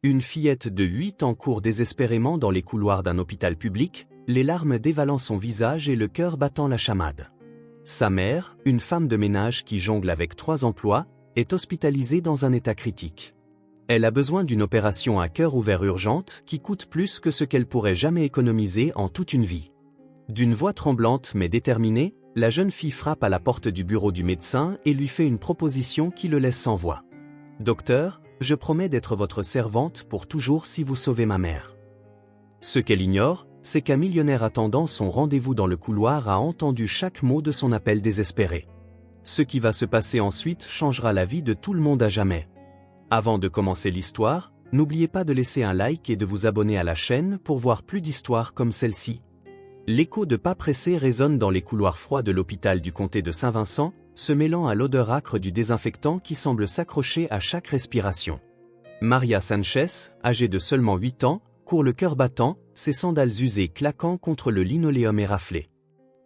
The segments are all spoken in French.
Une fillette de 8 ans court désespérément dans les couloirs d'un hôpital public, les larmes dévalant son visage et le cœur battant la chamade. Sa mère, une femme de ménage qui jongle avec 3 emplois, est hospitalisée dans un état critique. Elle a besoin d'une opération à cœur ouvert urgente qui coûte plus que ce qu'elle pourrait jamais économiser en toute une vie. D'une voix tremblante mais déterminée, la jeune fille frappe à la porte du bureau du médecin et lui fait une proposition qui le laisse sans voix. « Docteur, je promets d'être votre servante pour toujours si vous sauvez ma mère. » Ce qu'elle ignore, c'est qu'un millionnaire attendant son rendez-vous dans le couloir a entendu chaque mot de son appel désespéré. Ce qui va se passer ensuite changera la vie de tout le monde à jamais. Avant de commencer l'histoire, n'oubliez pas de laisser un like et de vous abonner à la chaîne pour voir plus d'histoires comme celle-ci. L'écho de pas pressés résonne dans les couloirs froids de l'hôpital du comté de Saint-Vincent, se mêlant à l'odeur âcre du désinfectant qui semble s'accrocher à chaque respiration. Maria Sanchez, âgée de seulement 8 ans, court le cœur battant, ses sandales usées claquant contre le linoléum éraflé.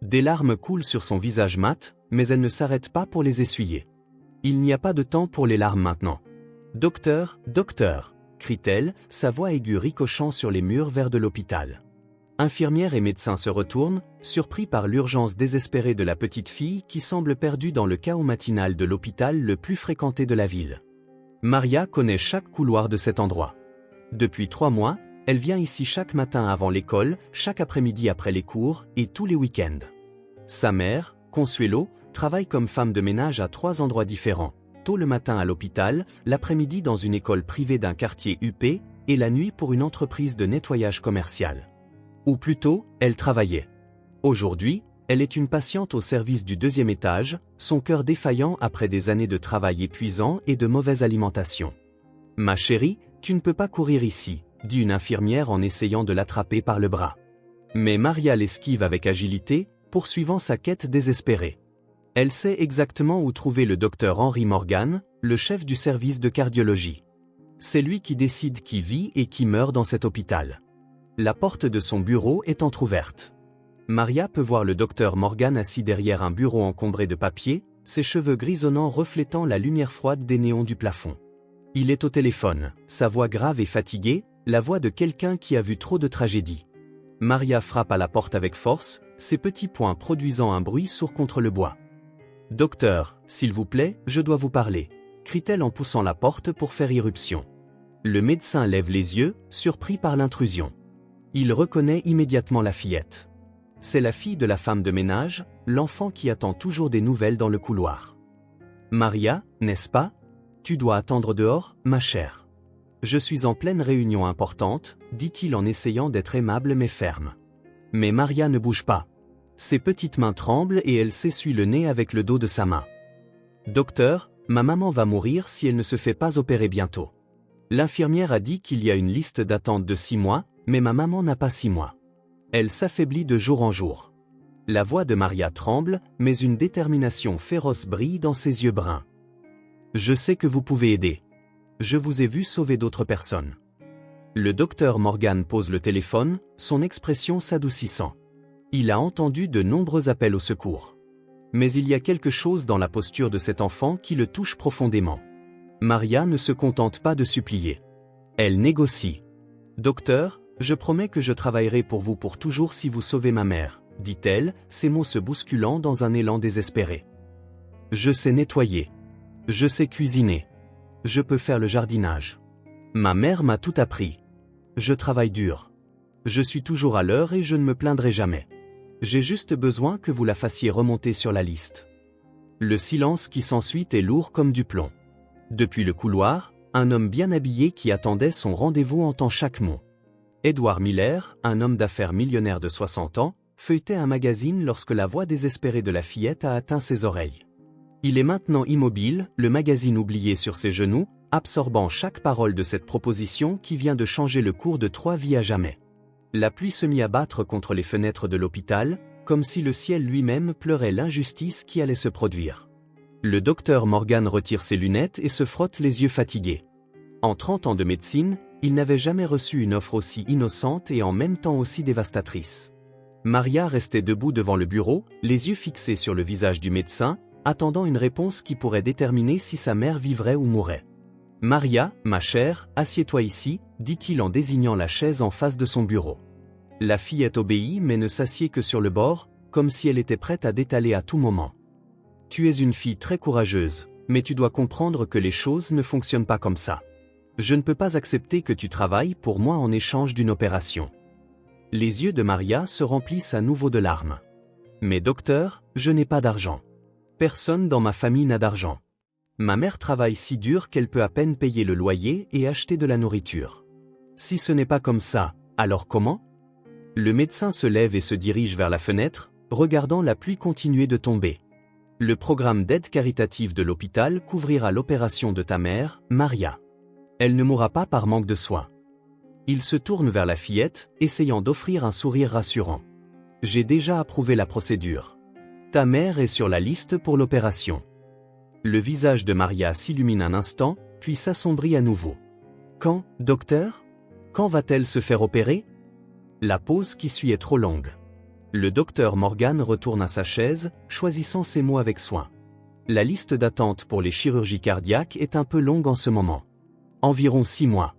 Des larmes coulent sur son visage mat, mais elle ne s'arrête pas pour les essuyer. Il n'y a pas de temps pour les larmes maintenant. « Docteur, docteur !» crie-t-elle, sa voix aiguë ricochant sur les murs verts de l'hôpital. Infirmières et médecins se retournent, surpris par l'urgence désespérée de la petite fille qui semble perdue dans le chaos matinal de l'hôpital le plus fréquenté de la ville. Maria connaît chaque couloir de cet endroit. Depuis 3 mois, elle vient ici chaque matin avant l'école, chaque après-midi après les cours et tous les week-ends. Sa mère, Consuelo, travaille comme femme de ménage à 3 endroits différents, tôt le matin à l'hôpital, l'après-midi dans une école privée d'un quartier huppé et la nuit pour une entreprise de nettoyage commercial. Ou plutôt, elle travaillait. Aujourd'hui, elle est une patiente au service du 2e étage, son cœur défaillant après des années de travail épuisant et de mauvaise alimentation. « Ma chérie, tu ne peux pas courir ici », dit une infirmière en essayant de l'attraper par le bras. Mais Maria l'esquive avec agilité, poursuivant sa quête désespérée. Elle sait exactement où trouver le docteur Henry Morgan, le chef du service de cardiologie. C'est lui qui décide qui vit et qui meurt dans cet hôpital. La porte de son bureau est entrouverte. Maria peut voir le docteur Morgan assis derrière un bureau encombré de papier, ses cheveux grisonnants reflétant la lumière froide des néons du plafond. Il est au téléphone, sa voix grave et fatiguée, la voix de quelqu'un qui a vu trop de tragédies. Maria frappe à la porte avec force, ses petits poings produisant un bruit sourd contre le bois. « Docteur, s'il vous plaît, je dois vous parler », crie-t-elle en poussant la porte pour faire irruption. Le médecin lève les yeux, surpris par l'intrusion. Il reconnaît immédiatement la fillette. C'est la fille de la femme de ménage, l'enfant qui attend toujours des nouvelles dans le couloir. « Maria, n'est-ce pas? Tu dois attendre dehors, ma chère. »« Je suis en pleine réunion importante, » dit-il en essayant d'être aimable mais ferme. Mais Maria ne bouge pas. Ses petites mains tremblent et elle s'essuie le nez avec le dos de sa main. « Docteur, ma maman va mourir si elle ne se fait pas opérer bientôt. L'infirmière a dit qu'il y a une liste d'attente de 6 mois, mais ma maman n'a pas 6 mois. » Elle s'affaiblit de jour en jour. La voix de Maria tremble, mais une détermination féroce brille dans ses yeux bruns. « Je sais que vous pouvez aider. Je vous ai vu sauver d'autres personnes. » Le docteur Morgan pose le téléphone, son expression s'adoucissant. Il a entendu de nombreux appels au secours. Mais il y a quelque chose dans la posture de cet enfant qui le touche profondément. Maria ne se contente pas de supplier. Elle négocie. « Docteur, je promets que je travaillerai pour vous pour toujours si vous sauvez ma mère, » dit-elle, ses mots se bousculant dans un élan désespéré. « Je sais nettoyer. Je sais cuisiner. Je peux faire le jardinage. Ma mère m'a tout appris. Je travaille dur. Je suis toujours à l'heure et je ne me plaindrai jamais. J'ai juste besoin que vous la fassiez remonter sur la liste. » Le silence qui s'ensuit est lourd comme du plomb. Depuis le couloir, un homme bien habillé qui attendait son rendez-vous entend chaque mot. Edward Miller, un homme d'affaires millionnaire de 60 ans, feuilletait un magazine lorsque la voix désespérée de la fillette a atteint ses oreilles. Il est maintenant immobile, le magazine oublié sur ses genoux, absorbant chaque parole de cette proposition qui vient de changer le cours de 3 vies à jamais. La pluie se mit à battre contre les fenêtres de l'hôpital, comme si le ciel lui-même pleurait l'injustice qui allait se produire. Le docteur Morgan retire ses lunettes et se frotte les yeux fatigués. En 30 ans de médecine, il n'avait jamais reçu une offre aussi innocente et en même temps aussi dévastatrice. Maria restait debout devant le bureau, les yeux fixés sur le visage du médecin, attendant une réponse qui pourrait déterminer si sa mère vivrait ou mourrait. Maria, ma chère, assieds-toi ici, dit-il en désignant la chaise en face de son bureau. La fillette obéit mais ne s'assied que sur le bord, comme si elle était prête à détaler à tout moment. Tu es une fille très courageuse, mais tu dois comprendre que les choses ne fonctionnent pas comme ça. Je ne peux pas accepter que tu travailles pour moi en échange d'une opération. Les yeux de Maria se remplissent à nouveau de larmes. Mais docteur, je n'ai pas d'argent. Personne dans ma famille n'a d'argent. Ma mère travaille si dur qu'elle peut à peine payer le loyer et acheter de la nourriture. Si ce n'est pas comme ça, alors comment ? Le médecin se lève et se dirige vers la fenêtre, regardant la pluie continuer de tomber. Le programme d'aide caritative de l'hôpital couvrira l'opération de ta mère, Maria. Elle ne mourra pas par manque de soins. Il se tourne vers la fillette, essayant d'offrir un sourire rassurant. J'ai déjà approuvé la procédure. Ta mère est sur la liste pour l'opération. Le visage de Maria s'illumine un instant, puis s'assombrit à nouveau. Quand, docteur ? Quand va-t-elle se faire opérer ? La pause qui suit est trop longue. Le docteur Morgan retourne à sa chaise, choisissant ses mots avec soin. La liste d'attente pour les chirurgies cardiaques est un peu longue en ce moment. Environ 6 mois.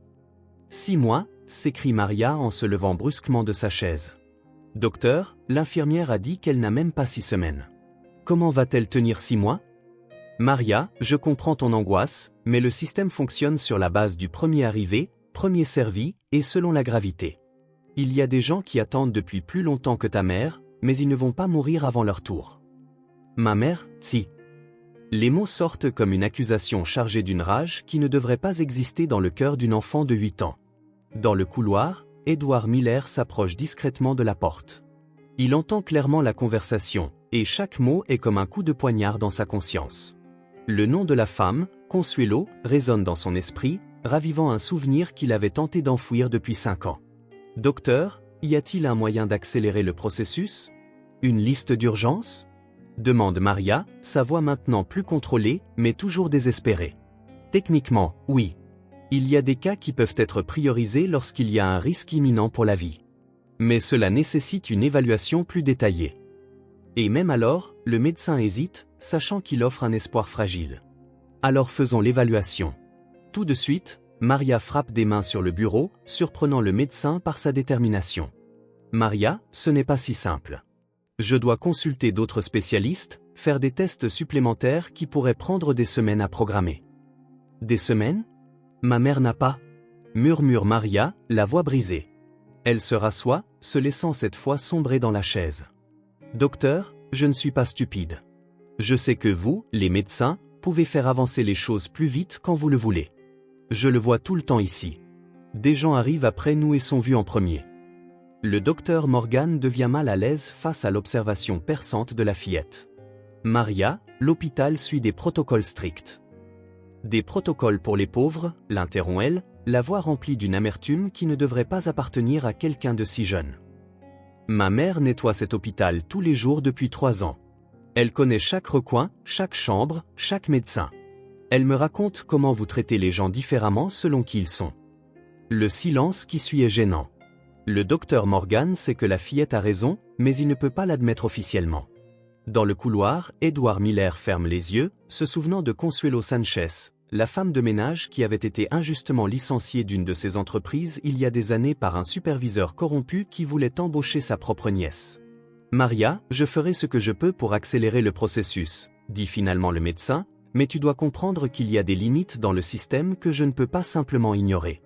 6 mois, s'écrie Maria en se levant brusquement de sa chaise. Docteur, l'infirmière a dit qu'elle n'a même pas 6 semaines. Comment va-t-elle tenir 6 mois ? Maria, je comprends ton angoisse, mais le système fonctionne sur la base du premier arrivé, premier servi, et selon la gravité. Il y a des gens qui attendent depuis plus longtemps que ta mère, mais ils ne vont pas mourir avant leur tour. Ma mère, si. Les mots sortent comme une accusation chargée d'une rage qui ne devrait pas exister dans le cœur d'une enfant de 8 ans. Dans le couloir, Edward Miller s'approche discrètement de la porte. Il entend clairement la conversation, et chaque mot est comme un coup de poignard dans sa conscience. Le nom de la femme, Consuelo, résonne dans son esprit, ravivant un souvenir qu'il avait tenté d'enfouir depuis 5 ans. Docteur, y a-t-il un moyen d'accélérer le processus ? Une liste d'urgence ? Demande Maria, sa voix maintenant plus contrôlée, mais toujours désespérée. Techniquement, oui. Il y a des cas qui peuvent être priorisés lorsqu'il y a un risque imminent pour la vie. Mais cela nécessite une évaluation plus détaillée. Et même alors, le médecin hésite, sachant qu'il offre un espoir fragile. Alors faisons l'évaluation. Tout de suite, Maria frappe des mains sur le bureau, surprenant le médecin par sa détermination. Maria, ce n'est pas si simple. Je dois consulter d'autres spécialistes, faire des tests supplémentaires qui pourraient prendre des semaines à programmer. Des semaines ? Ma mère n'a pas, murmure Maria, la voix brisée. Elle se rassoit, se laissant cette fois sombrer dans la chaise. Docteur, je ne suis pas stupide. Je sais que vous, les médecins, pouvez faire avancer les choses plus vite quand vous le voulez. Je le vois tout le temps ici. Des gens arrivent après nous et sont vus en premier. Le docteur Morgan devient mal à l'aise face à l'observation perçante de la fillette. Maria, l'hôpital suit des protocoles stricts. Des protocoles pour les pauvres, l'interrompt-elle, la voix remplie d'une amertume qui ne devrait pas appartenir à quelqu'un de si jeune. Ma mère nettoie cet hôpital tous les jours depuis 3 ans. Elle connaît chaque recoin, chaque chambre, chaque médecin. Elle me raconte comment vous traitez les gens différemment selon qui ils sont. Le silence qui suit est gênant. Le docteur Morgan sait que la fillette a raison, mais il ne peut pas l'admettre officiellement. Dans le couloir, Edward Miller ferme les yeux, se souvenant de Consuelo Sanchez, la femme de ménage qui avait été injustement licenciée d'une de ses entreprises il y a des années par un superviseur corrompu qui voulait embaucher sa propre nièce. Maria, je ferai ce que je peux pour accélérer le processus, dit finalement le médecin, mais tu dois comprendre qu'il y a des limites dans le système que je ne peux pas simplement ignorer.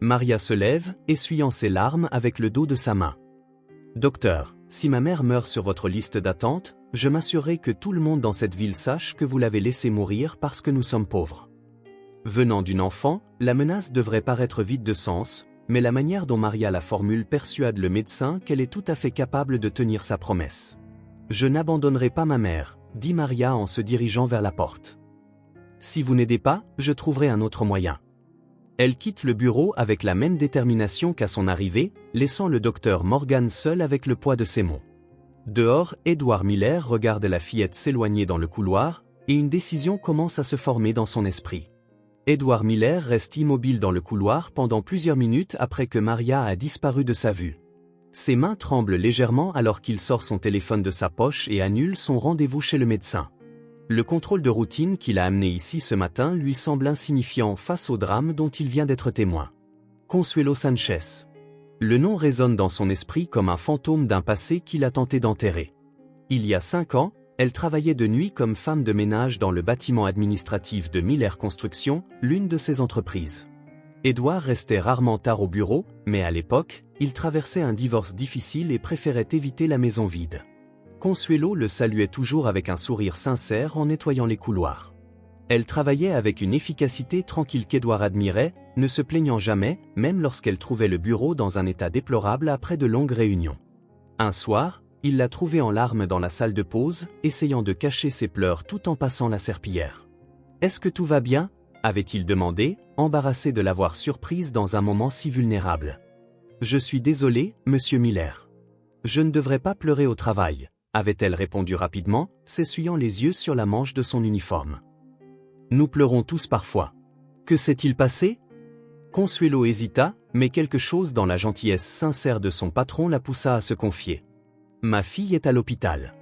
Maria se lève, essuyant ses larmes avec le dos de sa main. Docteur, si ma mère meurt sur votre liste d'attente, je m'assurerai que tout le monde dans cette ville sache que vous l'avez laissée mourir parce que nous sommes pauvres. Venant d'une enfant, la menace devrait paraître vide de sens, mais la manière dont Maria la formule persuade le médecin qu'elle est tout à fait capable de tenir sa promesse. Je n'abandonnerai pas ma mère, dit Maria en se dirigeant vers la porte. Si vous n'aidez pas, je trouverai un autre moyen. Elle quitte le bureau avec la même détermination qu'à son arrivée, laissant le docteur Morgan seul avec le poids de ses mots. Dehors, Edward Miller regarde la fillette s'éloigner dans le couloir, et une décision commence à se former dans son esprit. Edward Miller reste immobile dans le couloir pendant plusieurs minutes après que Maria a disparu de sa vue. Ses mains tremblent légèrement alors qu'il sort son téléphone de sa poche et annule son rendez-vous chez le médecin. Le contrôle de routine qui l'a amené ici ce matin lui semble insignifiant face au drame dont il vient d'être témoin. Consuelo Sanchez. Le nom résonne dans son esprit comme un fantôme d'un passé qu'il a tenté d'enterrer. Il y a 5 ans, elle travaillait de nuit comme femme de ménage dans le bâtiment administratif de Miller Construction, l'une de ses entreprises. Édouard restait rarement tard au bureau, mais à l'époque, il traversait un divorce difficile et préférait éviter la maison vide. Consuelo le saluait toujours avec un sourire sincère en nettoyant les couloirs. Elle travaillait avec une efficacité tranquille qu'Édouard admirait, ne se plaignant jamais, même lorsqu'elle trouvait le bureau dans un état déplorable après de longues réunions. Un soir, il l'a trouvée en larmes dans la salle de pause, essayant de cacher ses pleurs tout en passant la serpillière. « Est-ce que tout va bien ?» avait-il demandé, embarrassé de l'avoir surprise dans un moment si vulnérable. « Je suis désolé, monsieur Miller. Je ne devrais pas pleurer au travail, » avait-elle répondu rapidement, s'essuyant les yeux sur la manche de son uniforme. « Nous pleurons tous parfois. Que s'est-il passé ?» Consuelo hésita, mais quelque chose dans la gentillesse sincère de son patron la poussa à se confier. « Ma fille est à l'hôpital.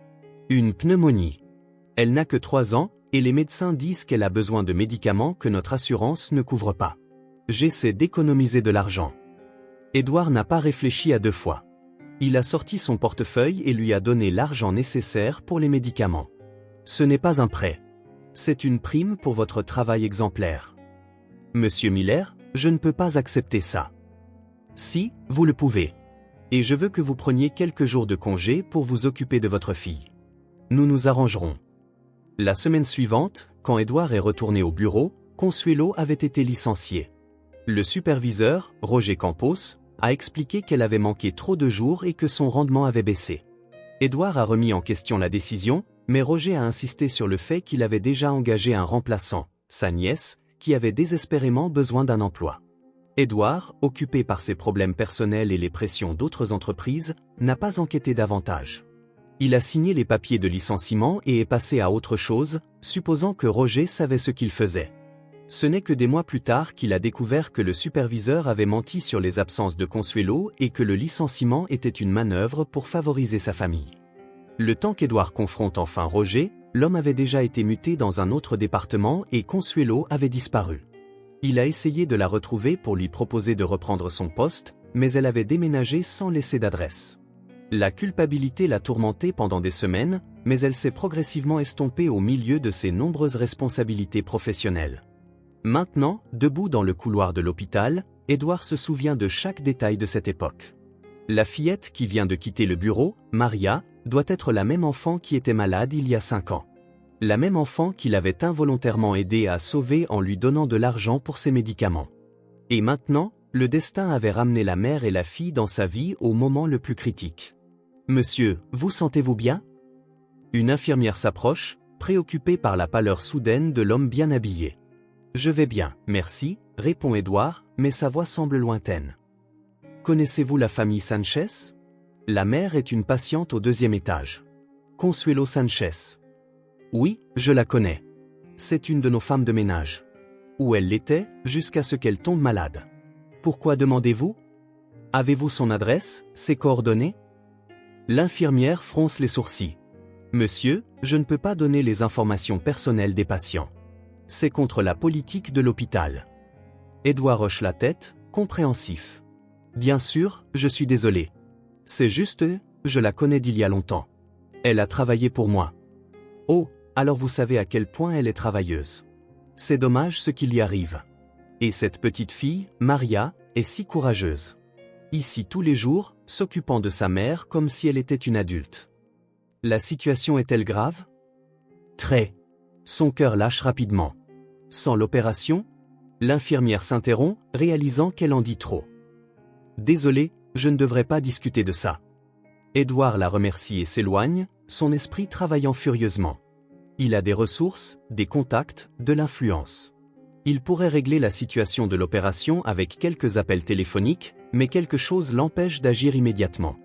Une pneumonie. Elle n'a que 3 ans, et les médecins disent qu'elle a besoin de médicaments que notre assurance ne couvre pas. J'essaie d'économiser de l'argent. » Édouard n'a pas réfléchi à 2 fois. Il a sorti son portefeuille et lui a donné l'argent nécessaire pour les médicaments. « Ce n'est pas un prêt. C'est une prime pour votre travail exemplaire. »« Monsieur Miller, je ne peux pas accepter ça. »« Si, vous le pouvez. Et je veux que vous preniez quelques jours de congé pour vous occuper de votre fille. Nous nous arrangerons. » La semaine suivante, quand Édouard est retourné au bureau, Consuelo avait été licenciée. Le superviseur, Roger Campos, a expliqué qu'elle avait manqué trop de jours et que son rendement avait baissé. Édouard a remis en question la décision, mais Roger a insisté sur le fait qu'il avait déjà engagé un remplaçant, sa nièce, qui avait désespérément besoin d'un emploi. Édouard, occupé par ses problèmes personnels et les pressions d'autres entreprises, n'a pas enquêté davantage. Il a signé les papiers de licenciement et est passé à autre chose, supposant que Roger savait ce qu'il faisait. Ce n'est que des mois plus tard qu'il a découvert que le superviseur avait menti sur les absences de Consuelo et que le licenciement était une manœuvre pour favoriser sa famille. Le temps qu'Édouard confronte enfin Roger, l'homme avait déjà été muté dans un autre département et Consuelo avait disparu. Il a essayé de la retrouver pour lui proposer de reprendre son poste, mais elle avait déménagé sans laisser d'adresse. La culpabilité l'a tourmentée pendant des semaines, mais elle s'est progressivement estompée au milieu de ses nombreuses responsabilités professionnelles. Maintenant, debout dans le couloir de l'hôpital, Édouard se souvient de chaque détail de cette époque. La fillette qui vient de quitter le bureau, Maria, doit être la même enfant qui était malade il y a 5 ans. La même enfant qu'il avait involontairement aidé à sauver en lui donnant de l'argent pour ses médicaments. Et maintenant, le destin avait ramené la mère et la fille dans sa vie au moment le plus critique. « Monsieur, vous sentez-vous bien ?» Une infirmière s'approche, préoccupée par la pâleur soudaine de l'homme bien habillé. « Je vais bien, merci », répond Édouard, mais sa voix semble lointaine. « Connaissez-vous la famille Sanchez ? La mère est une patiente au 2e étage. Consuelo Sanchez. Oui, je la connais. C'est une de nos femmes de ménage. Où elle l'était, jusqu'à ce qu'elle tombe malade. Pourquoi demandez-vous ? Avez-vous son adresse, ses coordonnées ? L'infirmière fronce les sourcils. Monsieur, je ne peux pas donner les informations personnelles des patients. C'est contre la politique de l'hôpital. Édouard hoche la tête, compréhensif. Bien sûr, je suis désolé. C'est juste, je la connais d'il y a longtemps. Elle a travaillé pour moi. Oh, alors vous savez à quel point elle est travailleuse. C'est dommage ce qui lui arrive. Et cette petite fille, Maria, est si courageuse. Ici tous les jours, s'occupant de sa mère comme si elle était une adulte. La situation est-elle grave ? Très. Son cœur lâche rapidement. Sans l'opération ? L'infirmière s'interrompt, réalisant qu'elle en dit trop. Désolé, je ne devrais pas discuter de ça. Édouard la remercie et s'éloigne, son esprit travaillant furieusement. Il a des ressources, des contacts, de l'influence. Il pourrait régler la situation de l'opération avec quelques appels téléphoniques, mais quelque chose l'empêche d'agir immédiatement.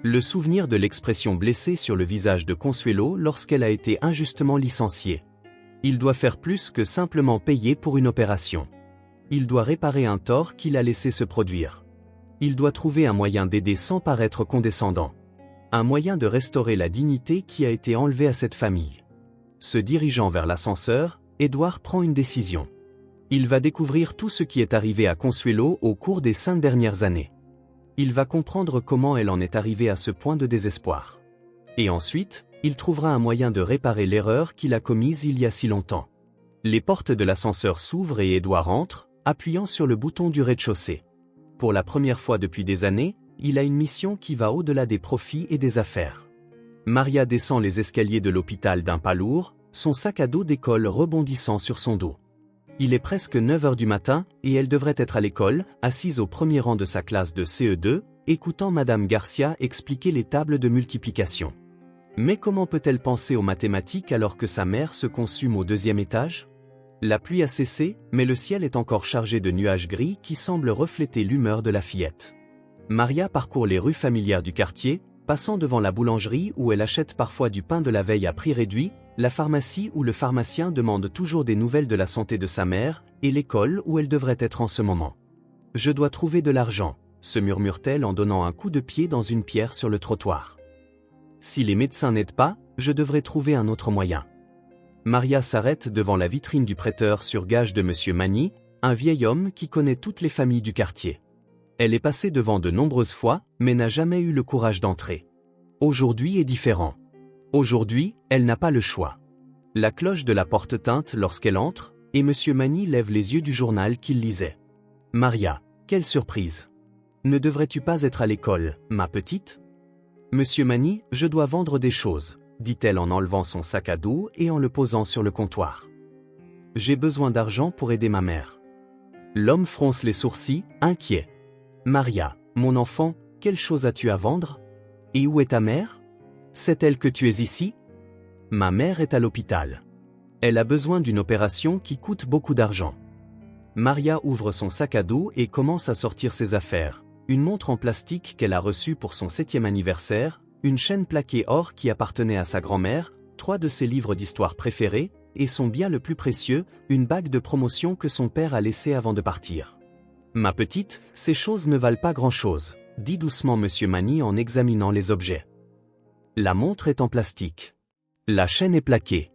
Le souvenir de l'expression blessée sur le visage de Consuelo lorsqu'elle a été injustement licenciée. Il doit faire plus que simplement payer pour une opération. Il doit réparer un tort qu'il a laissé se produire. Il doit trouver un moyen d'aider sans paraître condescendant. Un moyen de restaurer la dignité qui a été enlevée à cette famille. Se dirigeant vers l'ascenseur, Édouard prend une décision. Il va découvrir tout ce qui est arrivé à Consuelo au cours des 5 dernières années. Il va comprendre comment elle en est arrivée à ce point de désespoir. Et ensuite, il trouvera un moyen de réparer l'erreur qu'il a commise il y a si longtemps. Les portes de l'ascenseur s'ouvrent et Édouard entre, appuyant sur le bouton du rez-de-chaussée. Pour la première fois depuis des années, il a une mission qui va au-delà des profits et des affaires. Maria descend les escaliers de l'hôpital d'un pas lourd, son sac à dos d'école rebondissant sur son dos. Il est presque 9 heures du matin et elle devrait être à l'école, assise au premier rang de sa classe de CE2, écoutant Madame Garcia expliquer les tables de multiplication. Mais comment peut-elle penser aux mathématiques alors que sa mère se consume au 2e étage ? La pluie a cessé, mais le ciel est encore chargé de nuages gris qui semblent refléter l'humeur de la fillette. Maria parcourt les rues familières du quartier, passant devant la boulangerie où elle achète parfois du pain de la veille à prix réduit, la pharmacie où le pharmacien demande toujours des nouvelles de la santé de sa mère, et l'école où elle devrait être en ce moment. « Je dois trouver de l'argent », se murmure-t-elle en donnant un coup de pied dans une pierre sur le trottoir. « Si les médecins n'aident pas, je devrais trouver un autre moyen. » Maria s'arrête devant la vitrine du prêteur sur gage de Monsieur Magny, un vieil homme qui connaît toutes les familles du quartier. Elle est passée devant de nombreuses fois, mais n'a jamais eu le courage d'entrer. Aujourd'hui est différent. Aujourd'hui, elle n'a pas le choix. La cloche de la porte tinte lorsqu'elle entre, et Monsieur Magny lève les yeux du journal qu'il lisait. « Maria, quelle surprise! Ne devrais-tu pas être à l'école, ma petite ? » « Monsieur Magny, je dois vendre des choses, » dit-elle en enlevant son sac à dos et en le posant sur le comptoir. « J'ai besoin d'argent pour aider ma mère. » L'homme fronce les sourcils, inquiet. « Maria, mon enfant, quelle chose as-tu à vendre ? Et où est ta mère ? Sait-elle que tu es ici ? Ma mère est à l'hôpital. Elle a besoin d'une opération qui coûte beaucoup d'argent. » Maria ouvre son sac à dos et commence à sortir ses affaires. Une montre en plastique qu'elle a reçue pour son 7e anniversaire, une chaîne plaquée or qui appartenait à sa grand-mère, 3 de ses livres d'histoire préférés, et son bien le plus précieux, une bague de promotion que son père a laissée avant de partir. « Ma petite, ces choses ne valent pas grand-chose, » dit doucement Monsieur Magny en examinant les objets. La montre est en plastique. La chaîne est plaquée.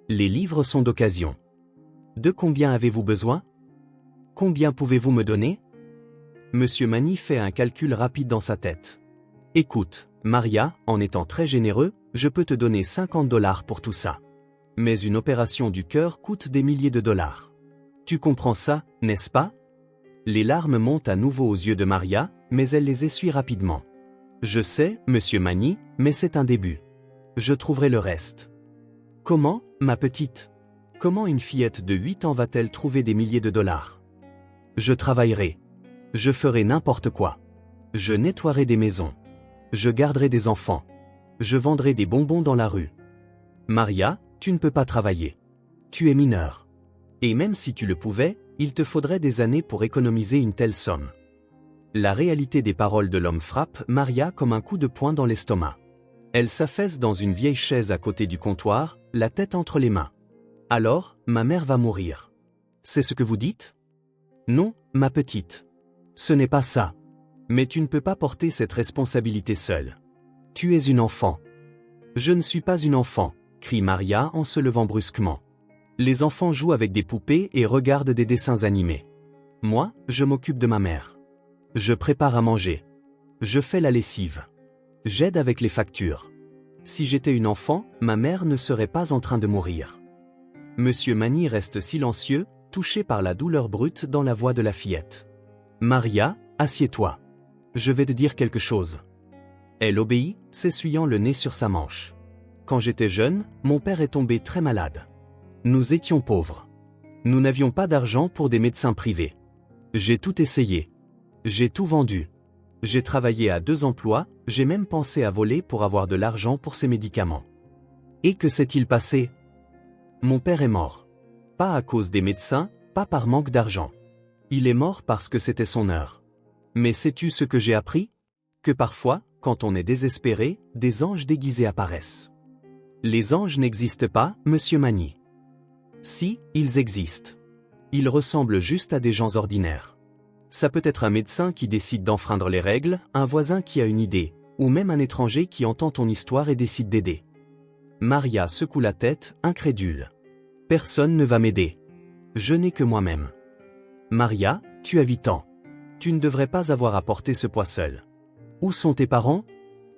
Les livres sont d'occasion. De combien avez-vous besoin ? Combien pouvez-vous me donner ? Monsieur Magny fait un calcul rapide dans sa tête. Écoute, Maria, en étant très généreux, je peux te donner $50 pour tout ça. Mais une opération du cœur coûte des milliers de dollars. Tu comprends ça, n'est-ce pas ? Les larmes montent à nouveau aux yeux de Maria, mais elle les essuie rapidement. Je sais, Monsieur Magny, mais c'est un début. Je trouverai le reste. Comment, ma petite ? Comment une fillette de 8 ans va-t-elle trouver des milliers de dollars ? Je travaillerai. Je ferai n'importe quoi. Je nettoierai des maisons. Je garderai des enfants. Je vendrai des bonbons dans la rue. Maria, tu ne peux pas travailler. Tu es mineure. Et même si tu le pouvais, il te faudrait des années pour économiser une telle somme. La réalité des paroles de l'homme frappe Maria comme un coup de poing dans l'estomac. Elle s'affaisse dans une vieille chaise à côté du comptoir, la tête entre les mains. Alors, ma mère va mourir. C'est ce que vous dites ? Non, ma petite. Ce n'est pas ça. Mais tu ne peux pas porter cette responsabilité seule. Tu es une enfant. Je ne suis pas une enfant, crie Maria en se levant brusquement. Les enfants jouent avec des poupées et regardent des dessins animés. Moi, je m'occupe de ma mère. Je prépare à manger. Je fais la lessive. J'aide avec les factures. Si j'étais une enfant, ma mère ne serait pas en train de mourir. Monsieur Magny reste silencieux, touché par la douleur brute dans la voix de la fillette. Maria, assieds-toi. Je vais te dire quelque chose. Elle obéit, s'essuyant le nez sur sa manche. Quand j'étais jeune, mon père est tombé très malade. Nous étions pauvres. Nous n'avions pas d'argent pour des médecins privés. J'ai tout essayé. J'ai tout vendu. J'ai travaillé à 2 emplois, j'ai même pensé à voler pour avoir de l'argent pour ces médicaments. Et que s'est-il passé ? Mon père est mort. Pas à cause des médecins, pas par manque d'argent. Il est mort parce que c'était son heure. Mais sais-tu ce que j'ai appris ? Que parfois, quand on est désespéré, des anges déguisés apparaissent. Les anges n'existent pas, Monsieur Magny. Si, ils existent. Ils ressemblent juste à des gens ordinaires. Ça peut être un médecin qui décide d'enfreindre les règles, un voisin qui a une idée, ou même un étranger qui entend ton histoire et décide d'aider. Maria secoue la tête, incrédule. Personne ne va m'aider. Je n'ai que moi-même. Maria, tu as 8 ans. Tu ne devrais pas avoir à porter ce poids seul. Où sont tes parents?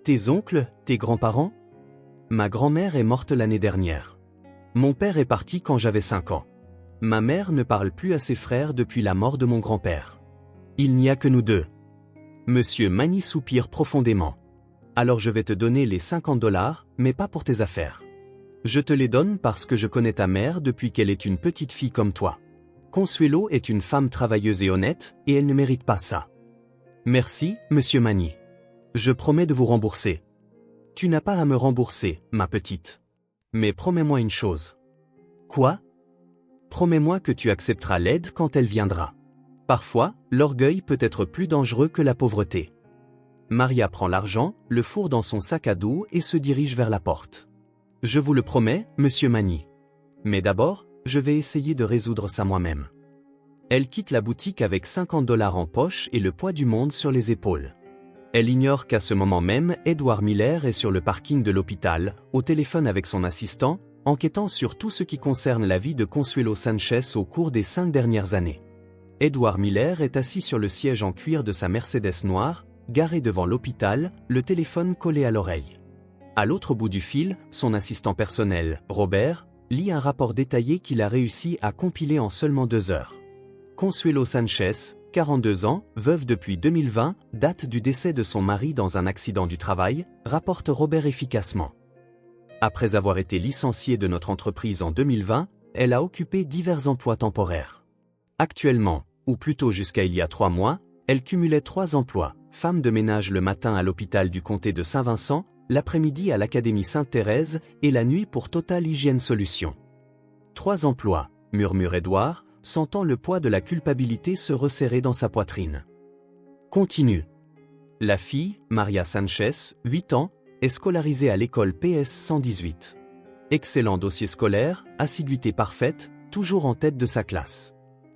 Tes oncles, tes grands-parents? Ma grand-mère est morte l'année dernière. Mon père est parti quand j'avais 5 ans. Ma mère ne parle plus à ses frères depuis la mort de mon grand-père. Il n'y a que nous deux. Monsieur Magny soupire profondément. Alors je vais te donner les $50, mais pas pour tes affaires. Je te les donne parce que je connais ta mère depuis qu'elle est une petite fille comme toi. Consuelo est une femme travailleuse et honnête, et elle ne mérite pas ça. Merci, monsieur Magny. Je promets de vous rembourser. Tu n'as pas à me rembourser, ma petite. Mais promets-moi une chose. Quoi? Promets-moi que tu accepteras l'aide quand elle viendra. Parfois, l'orgueil peut être plus dangereux que la pauvreté. Maria prend l'argent, le fourre dans son sac à dos et se dirige vers la porte. Je vous le promets, monsieur Magny. Mais d'abord, je vais essayer de résoudre ça moi-même. Elle quitte la boutique avec $50 en poche et le poids du monde sur les épaules. Elle ignore qu'à ce moment même, Edward Miller est sur le parking de l'hôpital, au téléphone avec son assistant, enquêtant sur tout ce qui concerne la vie de Consuelo Sanchez au cours des 5 dernières années. Edward Miller est assis sur le siège en cuir de sa Mercedes noire, garé devant l'hôpital, le téléphone collé à l'oreille. À l'autre bout du fil, son assistant personnel, Robert, lit un rapport détaillé qu'il a réussi à compiler en seulement 2 heures. Consuelo Sanchez, 42 ans, veuve depuis 2020, date du décès de son mari dans un accident du travail, rapporte Robert efficacement. Après avoir été licenciée de notre entreprise en 2020, elle a occupé divers emplois temporaires. Actuellement, ou plutôt jusqu'à il y a 3 mois, elle cumulait 3 emplois, femme de ménage le matin à l'hôpital du comté de Saint-Vincent, l'après-midi à l'Académie Sainte-Thérèse et la nuit pour Total Hygiene Solutions. 3 emplois, murmure Edward, sentant le poids de la culpabilité se resserrer dans sa poitrine. Continue. La fille, Maria Sanchez, 8 ans, est scolarisée à l'école PS 118. Excellent dossier scolaire, assiduité parfaite, toujours en tête de sa classe.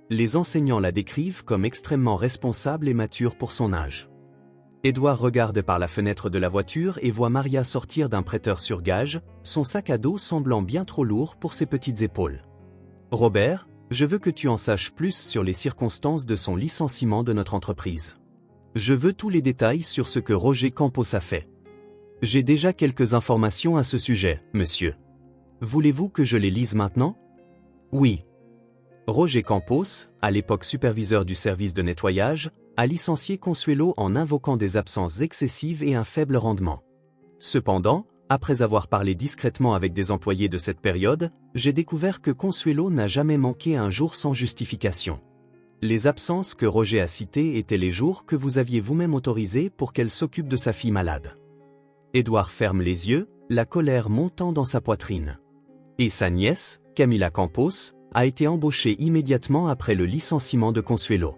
Les enseignants la décrivent comme extrêmement responsable et mature pour son âge. Edward regarde par la fenêtre de la voiture et voit Maria sortir d'un prêteur sur gage, son sac à dos semblant bien trop lourd pour ses petites épaules. Robert, je veux que tu en saches plus sur les circonstances de son licenciement de notre entreprise. Je veux tous les détails sur ce que Roger Campos a fait. J'ai déjà quelques informations à ce sujet, monsieur. Voulez-vous que je les lise maintenant? Oui. Roger Campos, à l'époque superviseur du service de nettoyage, a licencié Consuelo en invoquant des absences excessives et un faible rendement. Cependant, après avoir parlé discrètement avec des employés de cette période, j'ai découvert que Consuelo n'a jamais manqué un jour sans justification. Les absences que Roger a citées étaient les jours que vous aviez vous-même autorisés pour qu'elle s'occupe de sa fille malade. Edward ferme les yeux, la colère montant dans sa poitrine. Et sa nièce, Camila Campos, a été embauchée immédiatement après le licenciement de Consuelo.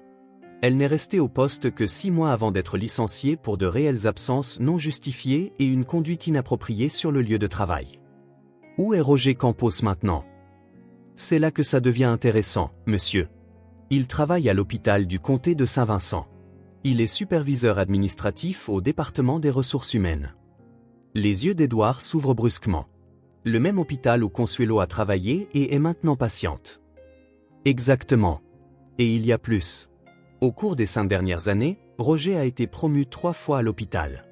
Elle n'est restée au poste que 6 mois avant d'être licenciée pour de réelles absences non justifiées et une conduite inappropriée sur le lieu de travail. Où est Roger Campos maintenant? C'est là que ça devient intéressant, monsieur. Il travaille à l'hôpital du comté de Saint-Vincent. Il est superviseur administratif au département des ressources humaines. Les yeux d'Edward s'ouvrent brusquement. Le même hôpital où Consuelo a travaillé et est maintenant patiente. Exactement. Et il y a plus. Au cours des 5 dernières années, Roger a été promu 3 fois à l'hôpital.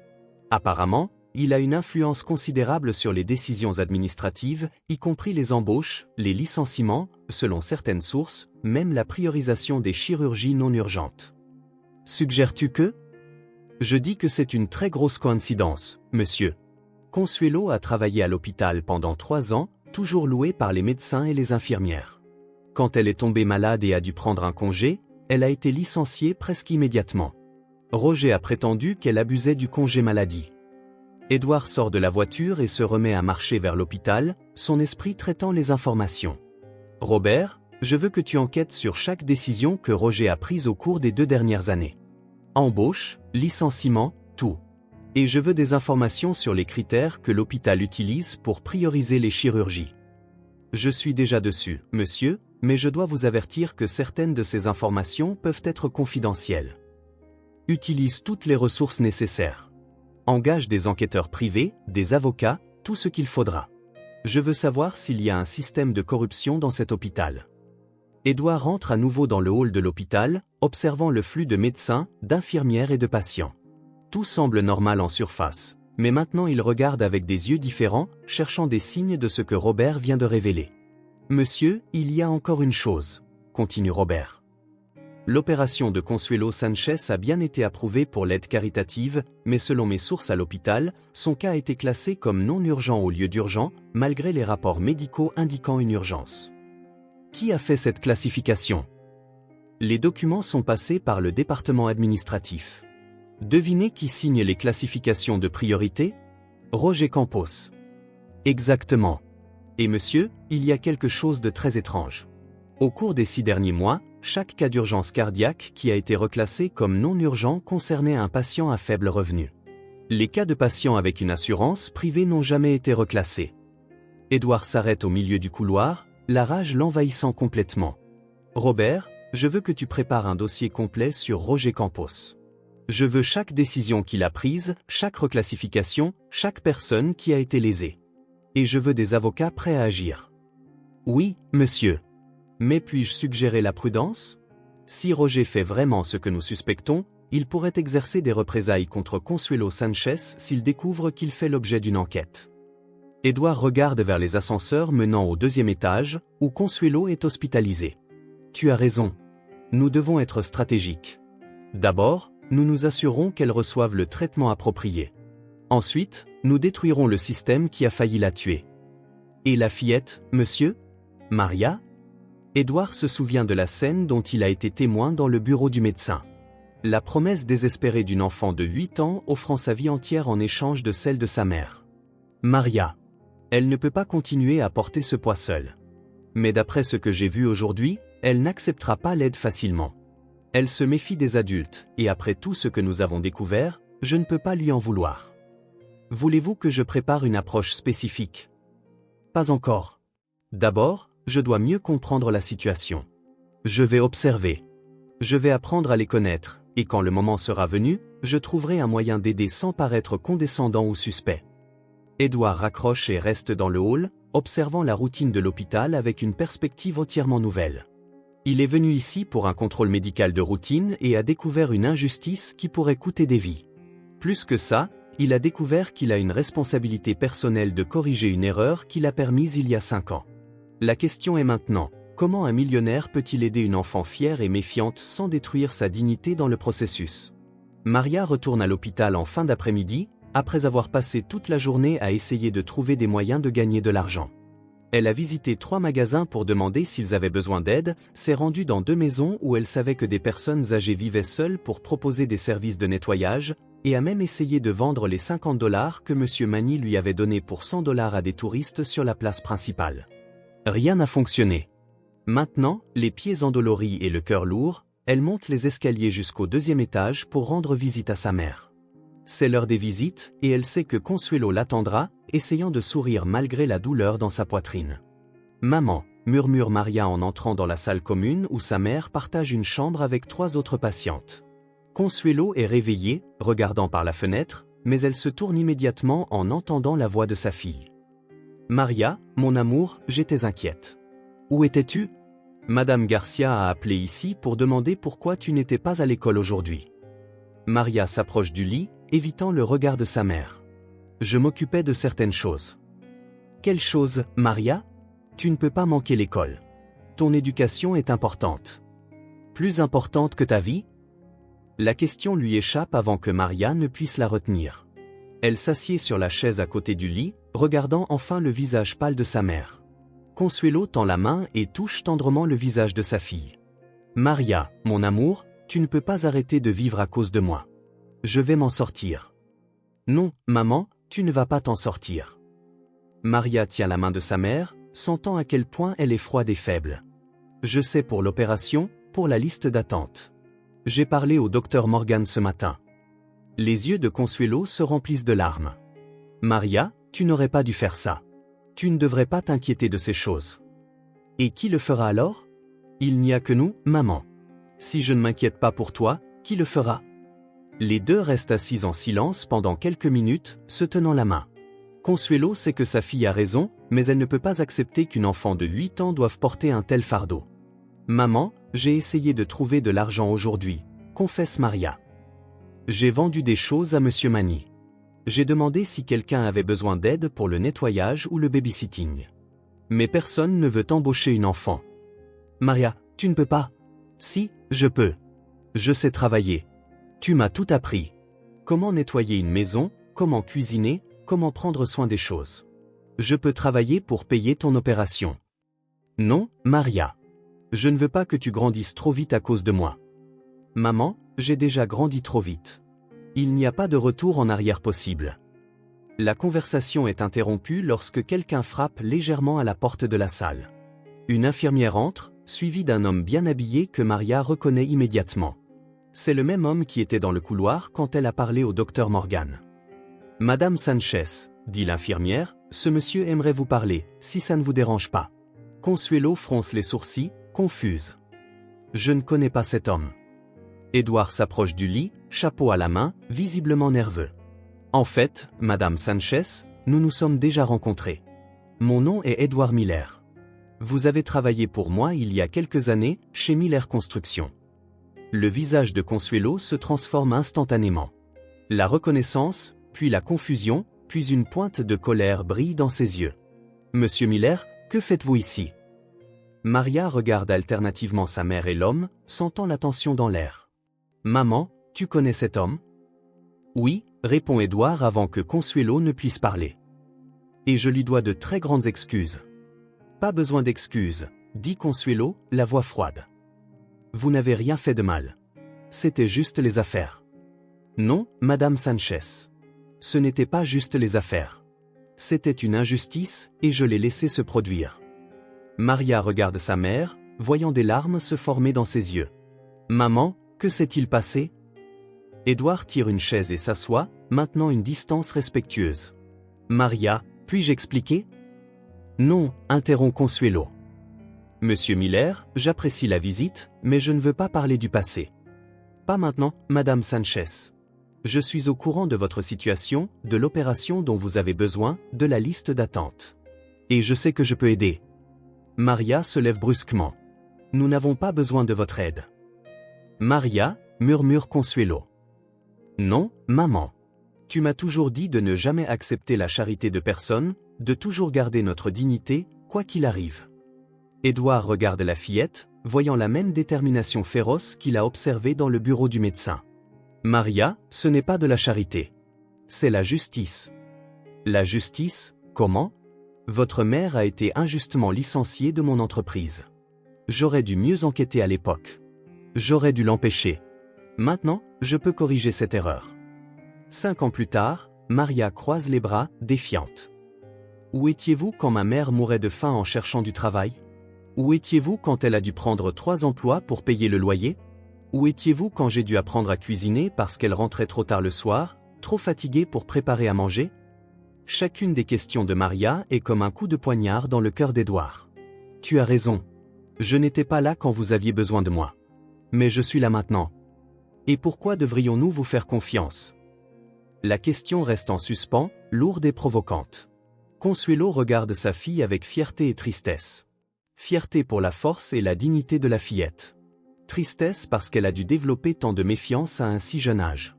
Apparemment, il a une influence considérable sur les décisions administratives, y compris les embauches, les licenciements, selon certaines sources, même la priorisation des chirurgies non urgentes. Suggères-tu que? Je dis que c'est une très grosse coïncidence, monsieur. Consuelo a travaillé à l'hôpital pendant 3 ans, toujours louée par les médecins et les infirmières. Quand elle est tombée malade et a dû prendre un congé, elle a été licenciée presque immédiatement. Roger a prétendu qu'elle abusait du congé maladie. Edward sort de la voiture et se remet à marcher vers l'hôpital, son esprit traitant les informations. Robert, je veux que tu enquêtes sur chaque décision que Roger a prise au cours des 2 dernières années. Embauche, licenciement, tout. Et je veux des informations sur les critères que l'hôpital utilise pour prioriser les chirurgies. Je suis déjà dessus, monsieur, mais je dois vous avertir que certaines de ces informations peuvent être confidentielles. Utilise toutes les ressources nécessaires. Engage des enquêteurs privés, des avocats, tout ce qu'il faudra. Je veux savoir s'il y a un système de corruption dans cet hôpital. Édouard rentre à nouveau dans le hall de l'hôpital, observant le flux de médecins, d'infirmières et de patients. Tout semble normal en surface, mais maintenant il regarde avec des yeux différents, cherchant des signes de ce que Robert vient de révéler. « Monsieur, il y a encore une chose », continue Robert. L'opération de Consuelo Sanchez a bien été approuvée pour l'aide caritative, mais selon mes sources à l'hôpital, son cas a été classé comme non urgent au lieu d'urgent, malgré les rapports médicaux indiquant une urgence. Qui a fait cette classification? Les documents sont passés par le département administratif. Devinez qui signe les classifications de priorité? Roger Campos. Exactement. Et monsieur, il y a quelque chose de très étrange. Au cours des 6 derniers mois, chaque cas d'urgence cardiaque qui a été reclassé comme non urgent concernait un patient à faible revenu. Les cas de patients avec une assurance privée n'ont jamais été reclassés. Édouard s'arrête au milieu du couloir, la rage l'envahissant complètement. Robert, je veux que tu prépares un dossier complet sur Roger Campos. Je veux chaque décision qu'il a prise, chaque reclassification, chaque personne qui a été lésée. Et je veux des avocats prêts à agir. Oui, monsieur. Mais puis-je suggérer la prudence? Si Roger fait vraiment ce que nous suspectons, il pourrait exercer des représailles contre Consuelo Sanchez s'il découvre qu'il fait l'objet d'une enquête. Édouard regarde vers les ascenseurs menant au 2e étage, où Consuelo est hospitalisée. Tu as raison. Nous devons être stratégiques. D'abord, nous nous assurons qu'elle reçoive le traitement approprié. Ensuite, nous détruirons le système qui a failli la tuer. Et la fillette, monsieur? Maria? Édouard se souvient de la scène dont il a été témoin dans le bureau du médecin. La promesse désespérée d'une enfant de 8 ans offrant sa vie entière en échange de celle de sa mère. Maria. Elle ne peut pas continuer à porter ce poids seule. Mais d'après ce que j'ai vu aujourd'hui, elle n'acceptera pas l'aide facilement. Elle se méfie des adultes, et après tout ce que nous avons découvert, je ne peux pas lui en vouloir. Voulez-vous que je prépare une approche spécifique? Pas encore. D'abord, je dois mieux comprendre la situation. Je vais observer. Je vais apprendre à les connaître, et quand le moment sera venu, je trouverai un moyen d'aider sans paraître condescendant ou suspect. Édouard raccroche et reste dans le hall, observant la routine de l'hôpital avec une perspective entièrement nouvelle. Il est venu ici pour un contrôle médical de routine et a découvert une injustice qui pourrait coûter des vies. Plus que ça, il a découvert qu'il a une responsabilité personnelle de corriger une erreur qu'il a permise il y a 5 ans. La question est maintenant, comment un millionnaire peut-il aider une enfant fière et méfiante sans détruire sa dignité dans le processus? Maria retourne à l'hôpital en fin d'après-midi, après avoir passé toute la journée à essayer de trouver des moyens de gagner de l'argent. Elle a visité 3 magasins pour demander s'ils avaient besoin d'aide, s'est rendue dans 2 maisons où elle savait que des personnes âgées vivaient seules pour proposer des services de nettoyage, et a même essayé de vendre les $50 que M. Mani lui avait donnés pour $100 à des touristes sur la place principale. Rien n'a fonctionné. Maintenant, les pieds endoloris et le cœur lourd, elle monte les escaliers jusqu'au 2e étage pour rendre visite à sa mère. C'est l'heure des visites, et elle sait que Consuelo l'attendra, essayant de sourire malgré la douleur dans sa poitrine. « Maman », murmure Maria en entrant dans la salle commune où sa mère partage une chambre avec 3 autres patientes. Consuelo est réveillée, regardant par la fenêtre, mais elle se tourne immédiatement en entendant la voix de sa fille. « Maria, mon amour, j'étais inquiète. Où étais-tu? Madame Garcia a appelé ici pour demander pourquoi tu n'étais pas à l'école aujourd'hui. » Maria s'approche du lit, évitant le regard de sa mère. « Je m'occupais de certaines choses. » « Quelles choses, Maria? Tu ne peux pas manquer l'école. Ton éducation est importante. Plus importante que ta vie? La question lui échappe avant que Maria ne puisse la retenir. Elle s'assied sur la chaise à côté du lit, regardant enfin le visage pâle de sa mère. Consuelo tend la main et touche tendrement le visage de sa fille. « Maria, mon amour, tu ne peux pas arrêter de vivre à cause de moi. Je vais m'en sortir. » « Non, maman, tu ne vas pas t'en sortir. » Maria tient la main de sa mère, sentant à quel point elle est froide et faible. « Je sais pour l'opération, pour la liste d'attente. J'ai parlé au docteur Morgan ce matin. » Les yeux de Consuelo se remplissent de larmes. « Maria, tu n'aurais pas dû faire ça. Tu ne devrais pas t'inquiéter de ces choses. » « Et qui le fera alors? Il n'y a que nous, maman. Si je ne m'inquiète pas pour toi, qui le fera? » Les deux restent assis en silence pendant quelques minutes, se tenant la main. Consuelo sait que sa fille a raison, mais elle ne peut pas accepter qu'une enfant de 8 ans doive porter un tel fardeau. Maman, j'ai essayé de trouver de l'argent aujourd'hui, confesse Maria. J'ai vendu des choses à Monsieur Mani. J'ai demandé si quelqu'un avait besoin d'aide pour le nettoyage ou le babysitting. Mais personne ne veut embaucher une enfant. Maria, tu ne peux pas. Si, je peux. Je sais travailler. Tu m'as tout appris. Comment nettoyer une maison, comment cuisiner, comment prendre soin des choses. Je peux travailler pour payer ton opération. Non, Maria. Je ne veux pas que tu grandisses trop vite à cause de moi. Maman, j'ai déjà grandi trop vite. Il n'y a pas de retour en arrière possible. La conversation est interrompue lorsque quelqu'un frappe légèrement à la porte de la salle. Une infirmière entre, suivie d'un homme bien habillé que Maria reconnaît immédiatement. C'est le même homme qui était dans le couloir quand elle a parlé au docteur Morgan. Madame Sanchez, dit l'infirmière, ce monsieur aimerait vous parler, si ça ne vous dérange pas. Consuelo fronce les sourcils, confuse. Je ne connais pas cet homme. Édouard s'approche du lit, chapeau à la main, visiblement nerveux. En fait, Madame Sanchez, nous nous sommes déjà rencontrés. Mon nom est Édouard Miller. Vous avez travaillé pour moi il y a quelques années, chez Miller Construction. Le visage de Consuelo se transforme instantanément. La reconnaissance, puis la confusion, puis une pointe de colère brille dans ses yeux. Monsieur Miller, que faites-vous ici? Maria regarde alternativement sa mère et l'homme, sentant la tension dans l'air. Maman, tu connais cet homme? Oui, répond Édouard avant que Consuelo ne puisse parler. Et je lui dois de très grandes excuses. Pas besoin d'excuses, dit Consuelo, la voix froide. Vous n'avez rien fait de mal. C'était juste les affaires. Non, Madame Sanchez. Ce n'était pas juste les affaires. C'était une injustice, et je l'ai laissé se produire. Maria regarde sa mère, voyant des larmes se former dans ses yeux. Maman, que s'est-il passé? Édouard tire une chaise et s'assoit, maintenant une distance respectueuse. Maria, puis-je expliquer? Non, interrompt Consuelo. Monsieur Miller, j'apprécie la visite, mais je ne veux pas parler du passé. Pas maintenant, Madame Sanchez. Je suis au courant de votre situation, de l'opération dont vous avez besoin, de la liste d'attente. Et je sais que je peux aider. Maria se lève brusquement. Nous n'avons pas besoin de votre aide. Maria, murmure Consuelo. Non, maman. Tu m'as toujours dit de ne jamais accepter la charité de personne, de toujours garder notre dignité, quoi qu'il arrive. Édouard regarde la fillette, voyant la même détermination féroce qu'il a observée dans le bureau du médecin. Maria, ce n'est pas de la charité. C'est la justice. La justice, comment? Votre mère a été injustement licenciée de mon entreprise. J'aurais dû mieux enquêter à l'époque. J'aurais dû l'empêcher. Maintenant, je peux corriger cette erreur. 5 ans plus tard, Maria croise les bras, défiante. Où étiez-vous quand ma mère mourait de faim en cherchant du travail? Où étiez-vous quand elle a dû prendre 3 emplois pour payer le loyer? Où étiez-vous quand j'ai dû apprendre à cuisiner parce qu'elle rentrait trop tard le soir, trop fatiguée pour préparer à manger? Chacune des questions de Maria est comme un coup de poignard dans le cœur d'Édouard. Tu as raison. Je n'étais pas là quand vous aviez besoin de moi. Mais je suis là maintenant. Et pourquoi devrions-nous vous faire confiance? La question reste en suspens, lourde et provocante. Consuelo regarde sa fille avec fierté et tristesse. Fierté pour la force et la dignité de la fillette. Tristesse parce qu'elle a dû développer tant de méfiance à un si jeune âge.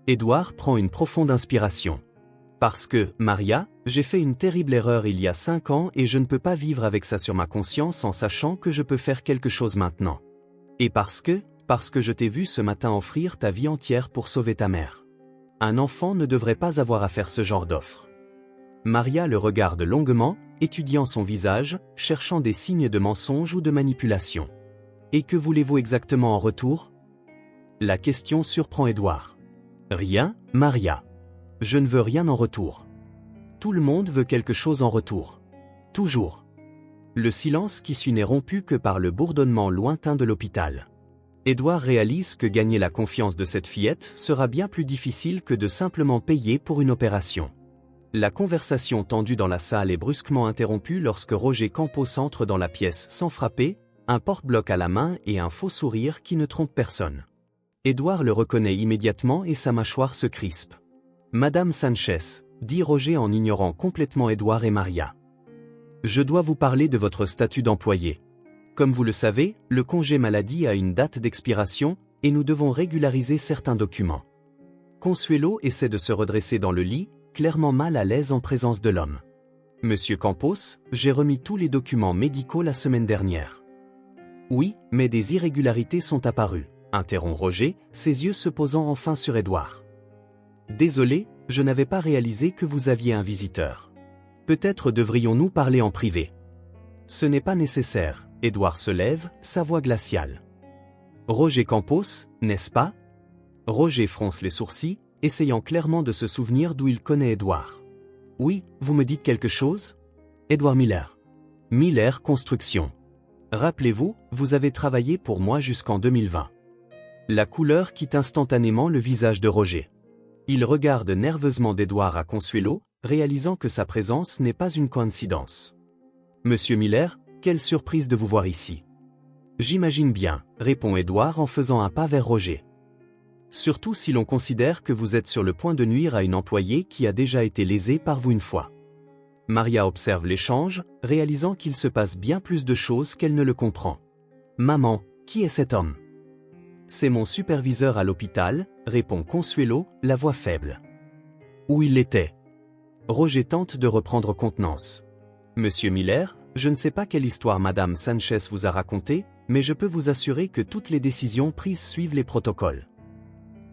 Édouard prend une profonde inspiration. Parce que, Maria, j'ai fait une terrible erreur il y a 5 ans et je ne peux pas vivre avec ça sur ma conscience en sachant que je peux faire quelque chose maintenant. Et parce que je t'ai vu ce matin offrir ta vie entière pour sauver ta mère. Un enfant ne devrait pas avoir à faire ce genre d'offre. Maria le regarde longuement, étudiant son visage, cherchant des signes de mensonge ou de manipulation. Et que voulez-vous exactement en retour? La question surprend Édouard. Rien, Maria. Je ne veux rien en retour. Tout le monde veut quelque chose en retour. Toujours. Le silence qui suit n'est rompu que par le bourdonnement lointain de l'hôpital. Édouard réalise que gagner la confiance de cette fillette sera bien plus difficile que de simplement payer pour une opération. La conversation tendue dans la salle est brusquement interrompue lorsque Roger Campos entre dans la pièce sans frapper, un porte-bloc à la main et un faux sourire qui ne trompe personne. Édouard le reconnaît immédiatement et sa mâchoire se crispe. Madame Sanchez, dit Roger en ignorant complètement Édouard et Maria. Je dois vous parler de votre statut d'employé. Comme vous le savez, le congé maladie a une date d'expiration et nous devons régulariser certains documents. Consuelo essaie de se redresser dans le lit, clairement mal à l'aise en présence de l'homme. Monsieur Campos, j'ai remis tous les documents médicaux la semaine dernière. Oui, mais des irrégularités sont apparues, interrompt Roger, ses yeux se posant enfin sur Édouard. Désolé, je n'avais pas réalisé que vous aviez un visiteur. Peut-être devrions-nous parler en privé. Ce n'est pas nécessaire, Édouard se lève, sa voix glaciale. Roger Campos, n'est-ce pas? Roger fronce les sourcils, essayant clairement de se souvenir d'où il connaît Édouard. Oui, vous me dites quelque chose? Édouard Miller. Miller Construction. Rappelez-vous, vous avez travaillé pour moi jusqu'en 2020. La couleur quitte instantanément le visage de Roger. Il regarde nerveusement d'Édouard à Consuelo, réalisant que sa présence n'est pas une coïncidence. Monsieur Miller, quelle surprise de vous voir ici. J'imagine bien, répond Édouard en faisant un pas vers Roger. Surtout si l'on considère que vous êtes sur le point de nuire à une employée qui a déjà été lésée par vous une fois. Maria observe l'échange, réalisant qu'il se passe bien plus de choses qu'elle ne le comprend. Maman, qui est cet homme? C'est mon superviseur à l'hôpital, répond Consuelo, la voix faible. Où il l'était? Roger tente de reprendre contenance. Monsieur Miller, je ne sais pas quelle histoire Madame Sanchez vous a racontée, mais je peux vous assurer que toutes les décisions prises suivent les protocoles.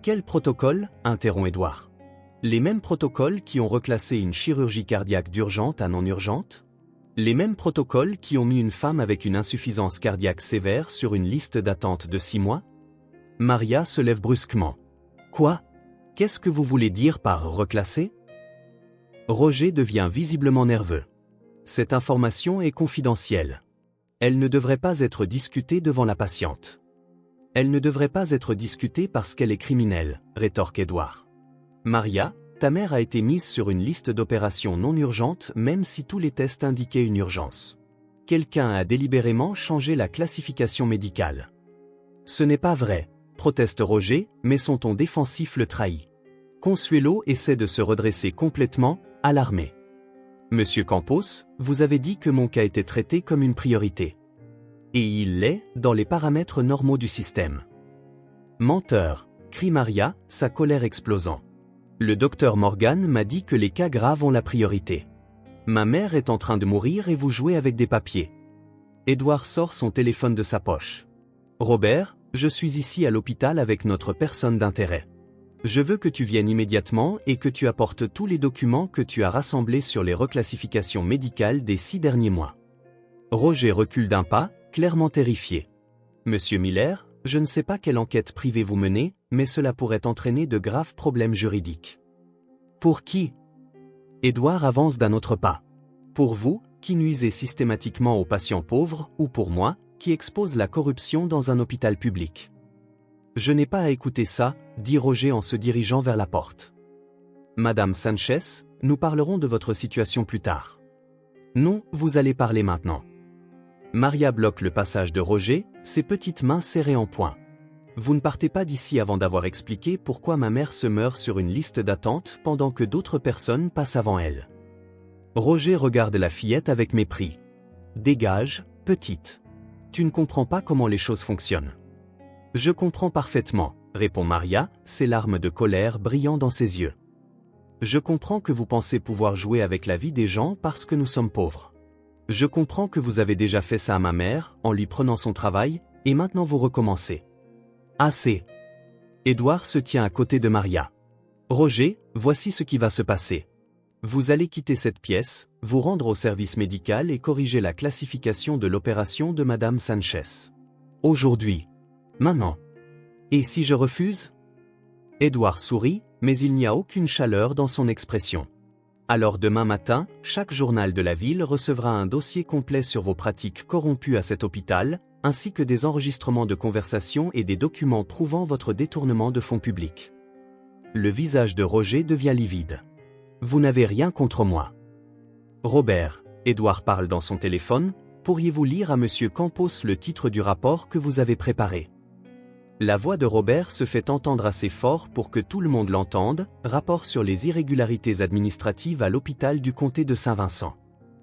Quel protocole? Interrompt Édouard. Les mêmes protocoles qui ont reclassé une chirurgie cardiaque d'urgente à non urgente? Les mêmes protocoles qui ont mis une femme avec une insuffisance cardiaque sévère sur une liste d'attente de 6 mois? Maria se lève brusquement. Quoi? Qu'est-ce que vous voulez dire par reclasser? Roger devient visiblement nerveux. Cette information est confidentielle. Elle ne devrait pas être discutée devant la patiente. Elle ne devrait pas être discutée parce qu'elle est criminelle, rétorque Édouard. Maria, ta mère a été mise sur une liste d'opérations non urgentes même si tous les tests indiquaient une urgence. Quelqu'un a délibérément changé la classification médicale. Ce n'est pas vrai, proteste Roger, mais son ton défensif le trahit. Consuelo essaie de se redresser complètement, alarmé. Monsieur Campos, vous avez dit que mon cas était traité comme une priorité. Et il l'est, dans les paramètres normaux du système. Menteur, crie Maria, sa colère explosant. Le docteur Morgan m'a dit que les cas graves ont la priorité. Ma mère est en train de mourir et vous jouez avec des papiers. Édouard sort son téléphone de sa poche. Robert, je suis ici à l'hôpital avec notre personne d'intérêt. Je veux que tu viennes immédiatement et que tu apportes tous les documents que tu as rassemblés sur les reclassifications médicales des 6 derniers mois. Roger recule d'un pas, clairement terrifié. Monsieur Miller, je ne sais pas quelle enquête privée vous menez, mais cela pourrait entraîner de graves problèmes juridiques. Pour qui? Édouard avance d'un autre pas. Pour vous, qui nuisez systématiquement aux patients pauvres, ou pour moi, qui expose la corruption dans un hôpital public. Je n'ai pas à écouter ça, dit Roger en se dirigeant vers la porte. Madame Sanchez, nous parlerons de votre situation plus tard. Non, vous allez parler maintenant. Maria bloque le passage de Roger, ses petites mains serrées en poing. Vous ne partez pas d'ici avant d'avoir expliqué pourquoi ma mère se meurt sur une liste d'attente pendant que d'autres personnes passent avant elle. Roger regarde la fillette avec mépris. Dégage, petite. Tu ne comprends pas comment les choses fonctionnent. Je comprends parfaitement, répond Maria, ses larmes de colère brillant dans ses yeux. Je comprends que vous pensez pouvoir jouer avec la vie des gens parce que nous sommes pauvres. Je comprends que vous avez déjà fait ça à ma mère, en lui prenant son travail, et maintenant vous recommencez. Assez. Édouard se tient à côté de Maria. Roger, voici ce qui va se passer. Vous allez quitter cette pièce, vous rendre au service médical et corriger la classification de l'opération de Madame Sanchez. Aujourd'hui. Maintenant. Et si je refuse? Édouard sourit, mais il n'y a aucune chaleur dans son expression. Alors demain matin, chaque journal de la ville recevra un dossier complet sur vos pratiques corrompues à cet hôpital, ainsi que des enregistrements de conversations et des documents prouvant votre détournement de fonds publics. Le visage de Roger devient livide. Vous n'avez rien contre moi. Robert, Édouard parle dans son téléphone, pourriez-vous lire à Monsieur Campos le titre du rapport que vous avez préparé? La voix de Robert se fait entendre assez fort pour que tout le monde l'entende. Rapport sur les irrégularités administratives à l'hôpital du comté de Saint-Vincent.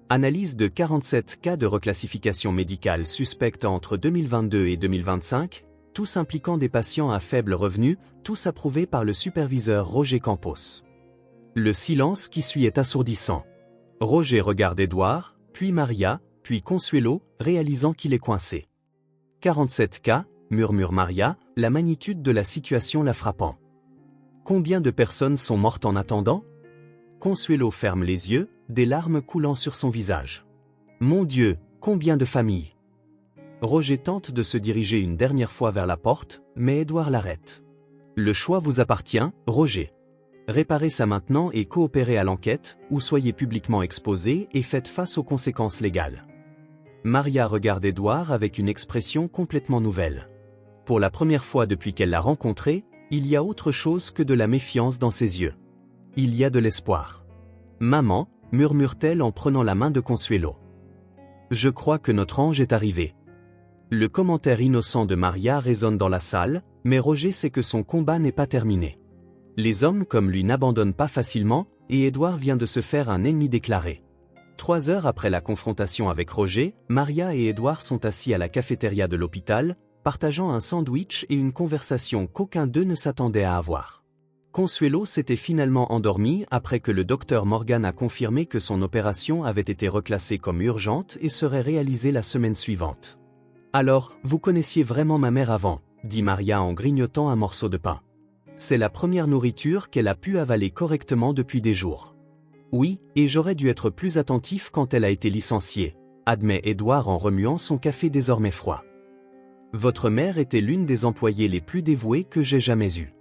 Analyse de 47 cas de reclassification médicale suspecte entre 2022 et 2025, tous impliquant des patients à faible revenu, tous approuvés par le superviseur Roger Campos. Le silence qui suit est assourdissant. Roger regarde Édouard, puis Maria, puis Consuelo, réalisant qu'il est coincé. 47 cas, murmure Maria, la magnitude de la situation la frappant. Combien de personnes sont mortes en attendant? Consuelo ferme les yeux, des larmes coulant sur son visage. Mon Dieu, combien de familles? Roger tente de se diriger une dernière fois vers la porte, mais Édouard l'arrête. Le choix vous appartient, Roger. Réparez ça maintenant et coopérez à l'enquête, ou soyez publiquement exposé et faites face aux conséquences légales. Maria regarde Édouard avec une expression complètement nouvelle. Pour la première fois depuis qu'elle l'a rencontré, il y a autre chose que de la méfiance dans ses yeux. Il y a de l'espoir. Maman, murmure-t-elle en prenant la main de Consuelo. Je crois que notre ange est arrivé. Le commentaire innocent de Maria résonne dans la salle, mais Roger sait que son combat n'est pas terminé. Les hommes comme lui n'abandonnent pas facilement, et Édouard vient de se faire un ennemi déclaré. 3 heures après la confrontation avec Roger, Maria et Édouard sont assis à la cafétéria de l'hôpital, partageant un sandwich et une conversation qu'aucun d'eux ne s'attendait à avoir. Consuelo s'était finalement endormi après que le docteur Morgan a confirmé que son opération avait été reclassée comme urgente et serait réalisée la semaine suivante. Alors, vous connaissiez vraiment ma mère avant, dit Maria en grignotant un morceau de pain. C'est la première nourriture qu'elle a pu avaler correctement depuis des jours. Oui, et j'aurais dû être plus attentif quand elle a été licenciée, admet Édouard en remuant son café désormais froid. Votre mère était l'une des employées les plus dévouées que j'ai jamais eues.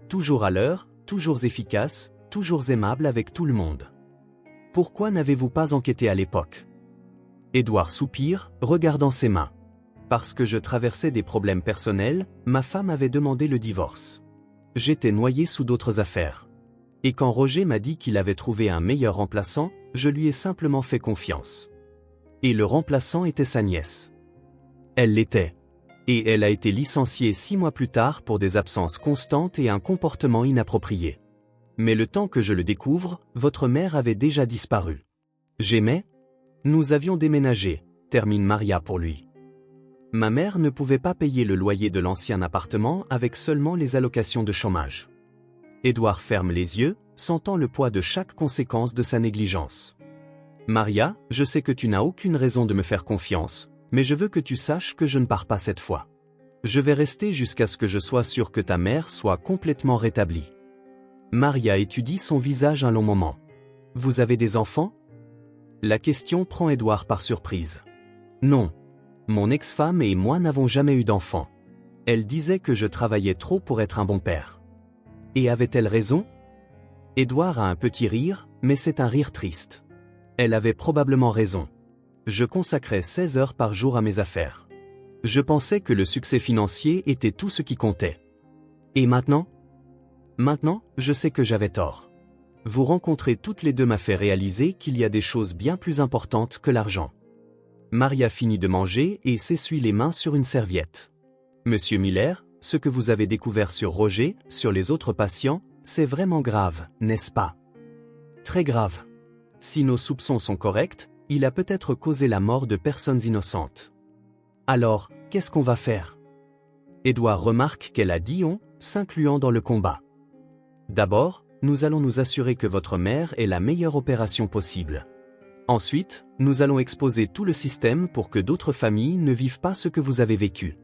Toujours à l'heure, toujours efficace, toujours aimable avec tout le monde. Pourquoi n'avez-vous pas enquêté à l'époque? Édouard soupire, regardant ses mains. Parce que je traversais des problèmes personnels, ma femme avait demandé le divorce. J'étais noyé sous d'autres affaires. Et quand Roger m'a dit qu'il avait trouvé un meilleur remplaçant, je lui ai simplement fait confiance. Et le remplaçant était sa nièce. Elle l'était. Et elle a été licenciée 6 mois plus tard pour des absences constantes et un comportement inapproprié. Mais le temps que je le découvre, votre mère avait déjà disparu. J'aimais? Nous avions déménagé, termine Maria pour lui. Ma mère ne pouvait pas payer le loyer de l'ancien appartement avec seulement les allocations de chômage. Édouard ferme les yeux, sentant le poids de chaque conséquence de sa négligence. Maria, je sais que tu n'as aucune raison de me faire confiance, mais je veux que tu saches que je ne pars pas cette fois. Je vais rester jusqu'à ce que je sois sûr que ta mère soit complètement rétablie. Maria étudie son visage un long moment. Vous avez des enfants? La question prend Édouard par surprise. Non. Mon ex-femme et moi n'avons jamais eu d'enfants. Elle disait que je travaillais trop pour être un bon père. Et avait-elle raison? Édouard a un petit rire, mais c'est un rire triste. Elle avait probablement raison. Je consacrais 16 heures par jour à mes affaires. Je pensais que le succès financier était tout ce qui comptait. Et maintenant? Maintenant, je sais que j'avais tort. Vous rencontrer toutes les deux m'a fait réaliser qu'il y a des choses bien plus importantes que l'argent. Maria finit de manger et s'essuie les mains sur une serviette. Monsieur Miller, ce que vous avez découvert sur Roger, sur les autres patients, c'est vraiment grave, n'est-ce pas? Très grave. Si nos soupçons sont corrects, il a peut-être causé la mort de personnes innocentes. Alors, qu'est-ce qu'on va faire? Édouard remarque qu'elle a dit on, s'incluant dans le combat. D'abord, nous allons nous assurer que votre mère ait la meilleure opération possible. Ensuite, nous allons exposer tout le système pour que d'autres familles ne vivent pas ce que vous avez vécu.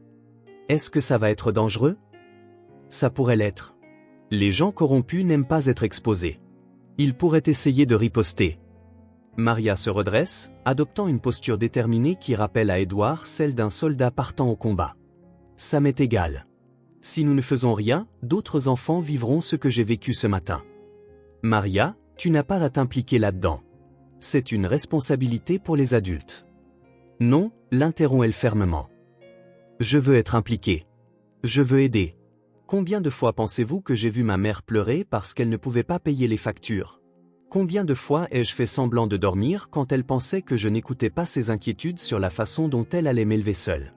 Est-ce que ça va être dangereux? Ça pourrait l'être. Les gens corrompus n'aiment pas être exposés. Ils pourraient essayer de riposter. Maria se redresse, adoptant une posture déterminée qui rappelle à Édouard celle d'un soldat partant au combat. Ça m'est égal. Si nous ne faisons rien, d'autres enfants vivront ce que j'ai vécu ce matin. Maria, tu n'as pas à t'impliquer là-dedans. C'est une responsabilité pour les adultes. Non, l'interrompt-elle fermement. Je veux être impliqué. Je veux aider. Combien de fois pensez-vous que j'ai vu ma mère pleurer parce qu'elle ne pouvait pas payer les factures? Combien de fois ai-je fait semblant de dormir quand elle pensait que je n'écoutais pas ses inquiétudes sur la façon dont elle allait m'élever seule?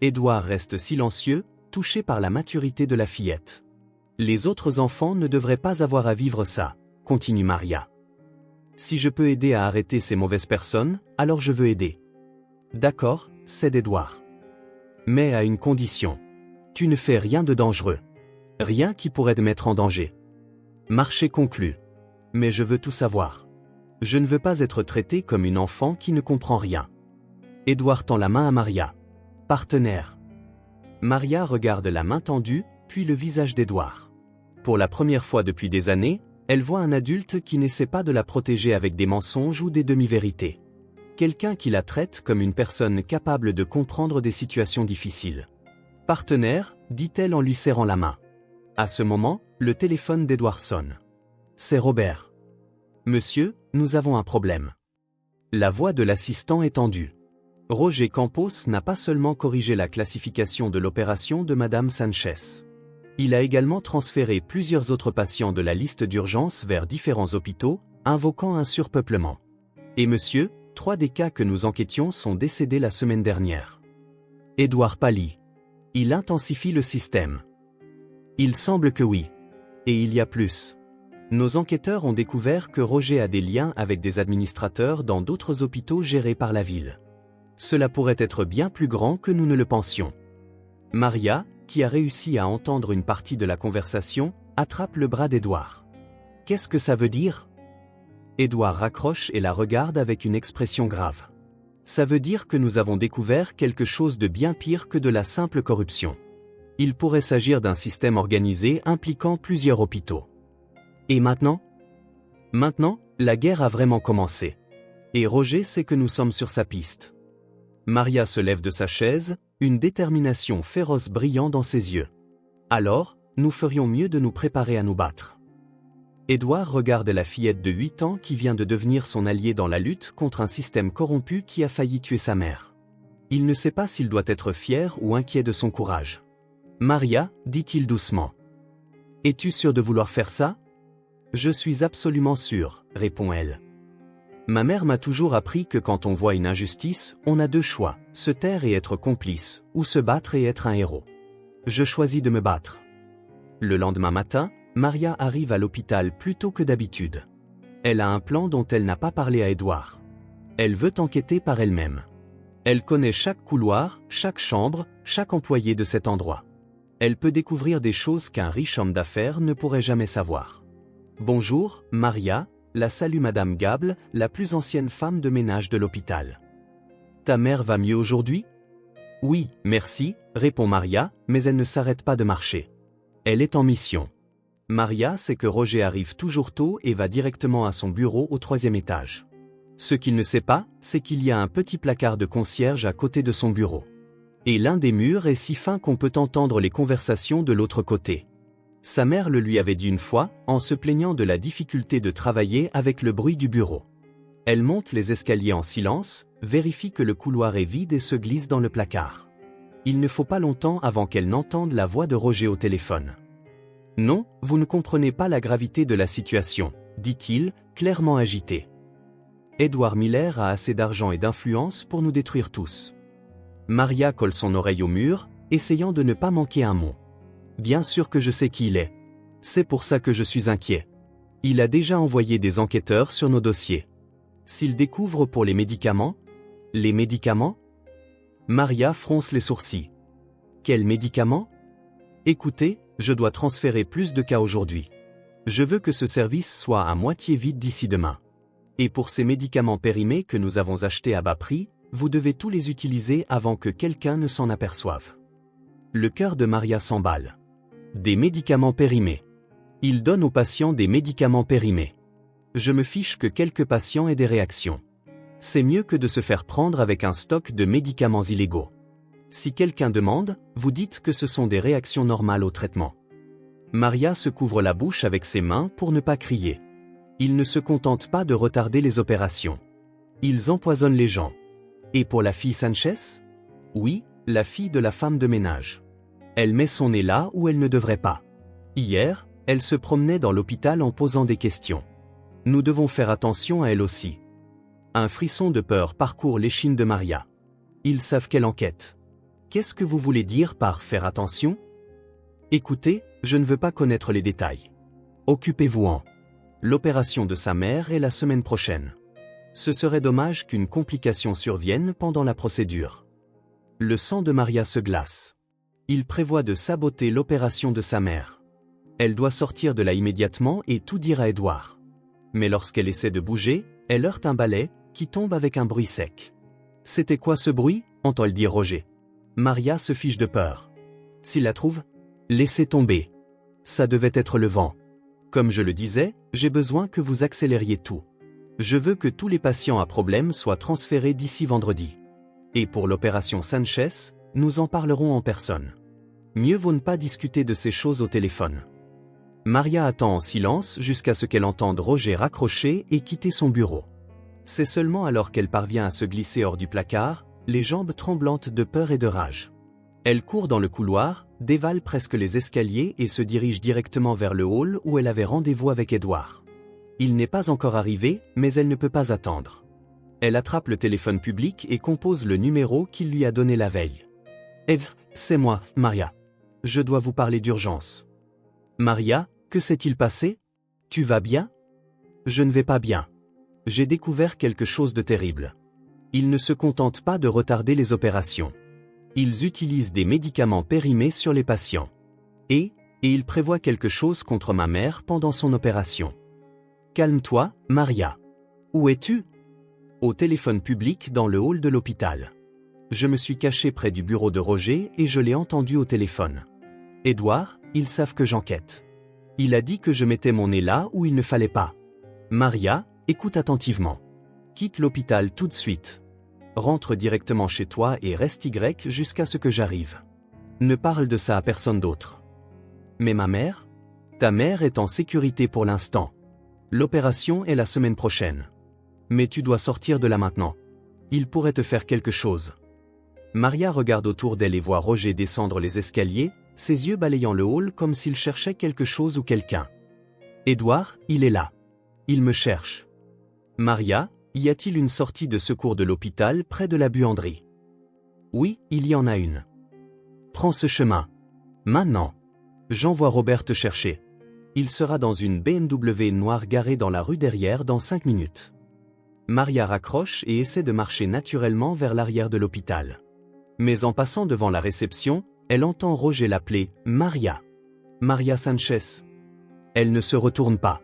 Édouard reste silencieux, touché par la maturité de la fillette. Les autres enfants ne devraient pas avoir à vivre ça, continue Maria. Si je peux aider à arrêter ces mauvaises personnes, alors je veux aider. D'accord, cède Édouard. Mais à une condition. Tu ne fais rien de dangereux. Rien qui pourrait te mettre en danger. Marché conclu. Mais je veux tout savoir. Je ne veux pas être traité comme une enfant qui ne comprend rien. Édouard tend la main à Maria. Partenaire. Maria regarde la main tendue, puis le visage d'Édouard. Pour la première fois depuis des années, elle voit un adulte qui n'essaie pas de la protéger avec des mensonges ou des demi-vérités. Quelqu'un qui la traite comme une personne capable de comprendre des situations difficiles. Partenaire, dit-elle en lui serrant la main. À ce moment, le téléphone d'Édouard sonne. C'est Robert. Monsieur, nous avons un problème. La voix de l'assistant est tendue. Roger Campos n'a pas seulement corrigé la classification de l'opération de Madame Sanchez. Il a également transféré plusieurs autres patients de la liste d'urgence vers différents hôpitaux, invoquant un surpeuplement. Et monsieur, 3 des cas que nous enquêtions sont décédés la semaine dernière. Édouard pâlit. Il intensifie le système. Il semble que oui. Et il y a plus. Nos enquêteurs ont découvert que Roger a des liens avec des administrateurs dans d'autres hôpitaux gérés par la ville. Cela pourrait être bien plus grand que nous ne le pensions. Maria, qui a réussi à entendre une partie de la conversation, attrape le bras d'Édouard. Qu'est-ce que ça veut dire ? Édouard raccroche et la regarde avec une expression grave. Ça veut dire que nous avons découvert quelque chose de bien pire que de la simple corruption. Il pourrait s'agir d'un système organisé impliquant plusieurs hôpitaux. Et maintenant ? Maintenant, la guerre a vraiment commencé. Et Roger sait que nous sommes sur sa piste. Maria se lève de sa chaise, une détermination féroce brillant dans ses yeux. Alors, nous ferions mieux de nous préparer à nous battre. Édouard regarde la fillette de 8 ans qui vient de devenir son allié dans la lutte contre un système corrompu qui a failli tuer sa mère. Il ne sait pas s'il doit être fier ou inquiet de son courage. Maria, dit-il doucement. Es-tu sûr de vouloir faire ça ? Je suis absolument sûr, répond-elle. Ma mère m'a toujours appris que quand on voit une injustice, on a 2 choix, se taire et être complice, ou se battre et être un héros. Je choisis de me battre. Le lendemain matin, Maria arrive à l'hôpital plus tôt que d'habitude. Elle a un plan dont elle n'a pas parlé à Édouard. Elle veut enquêter par elle-même. Elle connaît chaque couloir, chaque chambre, chaque employé de cet endroit. Elle peut découvrir des choses qu'un riche homme d'affaires ne pourrait jamais savoir. Bonjour, Maria, la salue Madame Gable, la plus ancienne femme de ménage de l'hôpital. Ta mère va mieux aujourd'hui ? Oui, merci, répond Maria, mais elle ne s'arrête pas de marcher. Elle est en mission. Maria sait que Roger arrive toujours tôt et va directement à son bureau au 3e étage. Ce qu'il ne sait pas, c'est qu'il y a un petit placard de concierge à côté de son bureau. Et l'un des murs est si fin qu'on peut entendre les conversations de l'autre côté. Sa mère le lui avait dit une fois, en se plaignant de la difficulté de travailler avec le bruit du bureau. Elle monte les escaliers en silence, vérifie que le couloir est vide et se glisse dans le placard. Il ne faut pas longtemps avant qu'elle n'entende la voix de Roger au téléphone. « Non, vous ne comprenez pas la gravité de la situation, » dit-il, clairement agité. « Édouard Miller a assez d'argent et d'influence pour nous détruire tous. » Maria colle son oreille au mur, essayant de ne pas manquer un mot. Bien sûr que je sais qui il est. C'est pour ça que je suis inquiet. Il a déjà envoyé des enquêteurs sur nos dossiers. S'il découvre pour les médicaments ? Les médicaments ? Maria fronce les sourcils. Quels médicaments ? Écoutez, je dois transférer plus de cas aujourd'hui. Je veux que ce service soit à moitié vide d'ici demain. Et pour ces médicaments périmés que nous avons achetés à bas prix, vous devez tous les utiliser avant que quelqu'un ne s'en aperçoive. Le cœur de Maria s'emballe. Des médicaments périmés. Il donne aux patients des médicaments périmés. Je me fiche que quelques patients aient des réactions. C'est mieux que de se faire prendre avec un stock de médicaments illégaux. Si quelqu'un demande, vous dites que ce sont des réactions normales au traitement. Maria se couvre la bouche avec ses mains pour ne pas crier. Ils ne se contentent pas de retarder les opérations. Ils empoisonnent les gens. Et pour la fille Sanchez ? Oui, la fille de la femme de ménage. Elle met son nez là où elle ne devrait pas. Hier, elle se promenait dans l'hôpital en posant des questions. Nous devons faire attention à elle aussi. Un frisson de peur parcourt l'échine de Maria. Ils savent qu'elle enquête. Qu'est-ce que vous voulez dire par faire attention? Écoutez, je ne veux pas connaître les détails. Occupez-vous-en. L'opération de sa mère est la semaine prochaine. Ce serait dommage qu'une complication survienne pendant la procédure. Le sang de Maria se glace. Il prévoit de saboter l'opération de sa mère. Elle doit sortir de là immédiatement et tout dire à Edouard. Mais lorsqu'elle essaie de bouger, elle heurte un balai, qui tombe avec un bruit sec. C'était quoi ce bruit? Entend-elle dire Roger. Maria se fiche de peur. S'il la trouve, laissez tomber. Ça devait être le vent. Comme je le disais, j'ai besoin que vous accélériez tout. Je veux que tous les patients à problème soient transférés d'ici vendredi. Et pour l'opération Sanchez, nous en parlerons en personne. Mieux vaut ne pas discuter de ces choses au téléphone. Maria attend en silence jusqu'à ce qu'elle entende Roger raccrocher et quitter son bureau. C'est seulement alors qu'elle parvient à se glisser hors du placard, les jambes tremblantes de peur et de rage. Elle court dans le couloir, dévale presque les escaliers et se dirige directement vers le hall où elle avait rendez-vous avec Edouard. Il n'est pas encore arrivé, mais elle ne peut pas attendre. Elle attrape le téléphone public et compose le numéro qu'il lui a donné la veille. « Eve, c'est moi, Maria. Je dois vous parler d'urgence. »« Maria, que s'est-il passé? Tu vas bien? » ?»« Je ne vais pas bien. J'ai découvert quelque chose de terrible. Ils ne se contentent pas de retarder les opérations. Ils utilisent des médicaments périmés sur les patients. Et ils prévoient quelque chose contre ma mère pendant son opération. Calme-toi, Maria. Où es-tu? Au téléphone public dans le hall de l'hôpital. Je me suis caché près du bureau de Roger et je l'ai entendu au téléphone. Edouard, ils savent que j'enquête. Il a dit que je mettais mon nez là où il ne fallait pas. Maria, écoute attentivement. Quitte l'hôpital tout de suite. Rentre directement chez toi et reste jusqu'à ce que j'arrive. Ne parle de ça à personne d'autre. Mais ma mère? Ta mère est en sécurité pour l'instant. L'opération est la semaine prochaine. Mais tu dois sortir de là maintenant. Il pourrait te faire quelque chose. Maria regarde autour d'elle et voit Roger descendre les escaliers, ses yeux balayant le hall comme s'il cherchait quelque chose ou quelqu'un. Edouard, il est là. Il me cherche. Maria, y a-t-il une sortie de secours de l'hôpital près de la buanderie? Oui, il y en a une. Prends ce chemin. Maintenant. J'envoie Robert te chercher. Il sera dans une BMW noire garée dans la rue derrière dans 5 minutes. Maria raccroche et essaie de marcher naturellement vers l'arrière de l'hôpital. Mais en passant devant la réception, elle entend Roger l'appeler « Maria ». Maria Sanchez. Elle ne se retourne pas.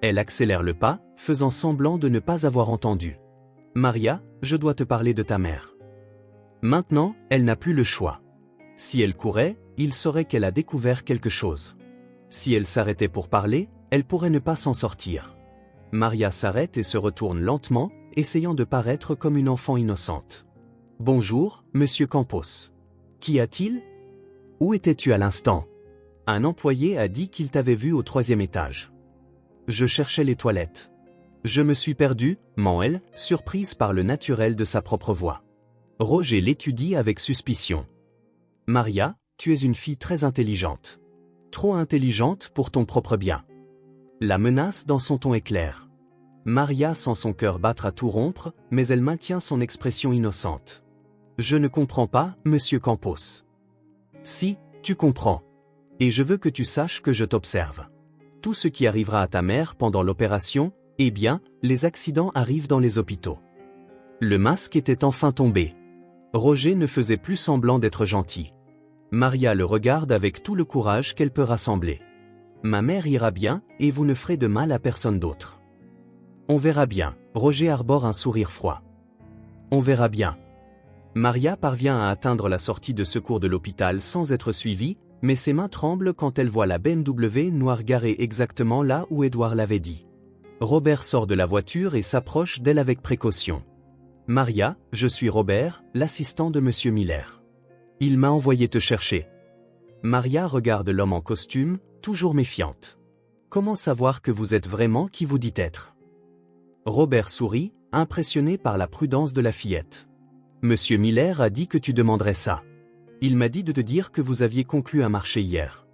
Elle accélère le pas, faisant semblant de ne pas avoir entendu. « Maria, je dois te parler de ta mère. » Maintenant, elle n'a plus le choix. Si elle courait, il saurait qu'elle a découvert quelque chose. Si elle s'arrêtait pour parler, elle pourrait ne pas s'en sortir. Maria s'arrête et se retourne lentement, essayant de paraître comme une enfant innocente. « Bonjour, monsieur Campos. Qu'y a-t-il? Où étais-tu à l'instant? Un employé a dit qu'il t'avait vu au 3e étage. Je cherchais les toilettes. Je me suis perdu, ment-elle, surprise par le naturel de sa propre voix. Roger l'étudie avec suspicion. Maria, tu es une fille très intelligente. Trop intelligente pour ton propre bien. La menace dans son ton est claire. Maria sent son cœur battre à tout rompre, mais elle maintient son expression innocente. Je ne comprends pas, monsieur Campos. Si, tu comprends. Et je veux que tu saches que je t'observe. Tout ce qui arrivera à ta mère pendant l'opération, eh bien, les accidents arrivent dans les hôpitaux. Le masque était enfin tombé. Roger ne faisait plus semblant d'être gentil. Maria le regarde avec tout le courage qu'elle peut rassembler. Ma mère ira bien, et vous ne ferez de mal à personne d'autre. On verra bien, Roger arbore un sourire froid. On verra bien. Maria parvient à atteindre la sortie de secours de l'hôpital sans être suivie, mais ses mains tremblent quand elle voit la BMW noire garée exactement là où Edouard l'avait dit. Robert sort de la voiture et s'approche d'elle avec précaution. « Maria, je suis Robert, l'assistant de Monsieur Miller. Il m'a envoyé te chercher. » Maria regarde l'homme en costume, toujours méfiante. « Comment savoir que vous êtes vraiment qui vous dites être ?» Robert sourit, impressionné par la prudence de la fillette. « Monsieur Miller a dit que tu demanderais ça. Il m'a dit de te dire que vous aviez conclu un marché hier.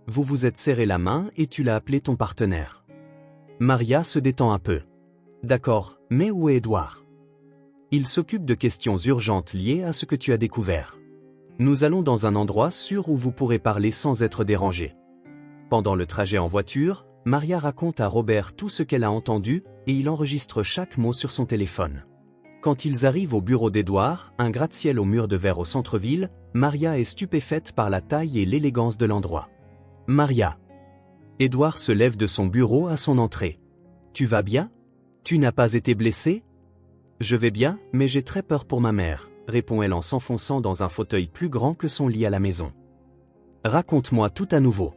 Vous vous êtes serré la main et tu l'as appelé ton partenaire. » Maria se détend un peu. « D'accord, mais où est Edouard? Il s'occupe de questions urgentes liées à ce que tu as découvert. Nous allons dans un endroit sûr où vous pourrez parler sans être dérangé. Pendant le trajet en voiture, Maria raconte à Robert tout ce qu'elle a entendu et il enregistre chaque mot sur son téléphone. Quand ils arrivent au bureau d'Edouard, un gratte-ciel au mur de verre au centre-ville, Maria est stupéfaite par la taille et l'élégance de l'endroit. Maria. Edouard se lève de son bureau à son entrée. Tu vas bien? Tu n'as pas été blessé? Je vais bien, mais j'ai très peur pour ma mère, répond-elle en s'enfonçant dans un fauteuil plus grand que son lit à la maison. Raconte-moi tout à nouveau.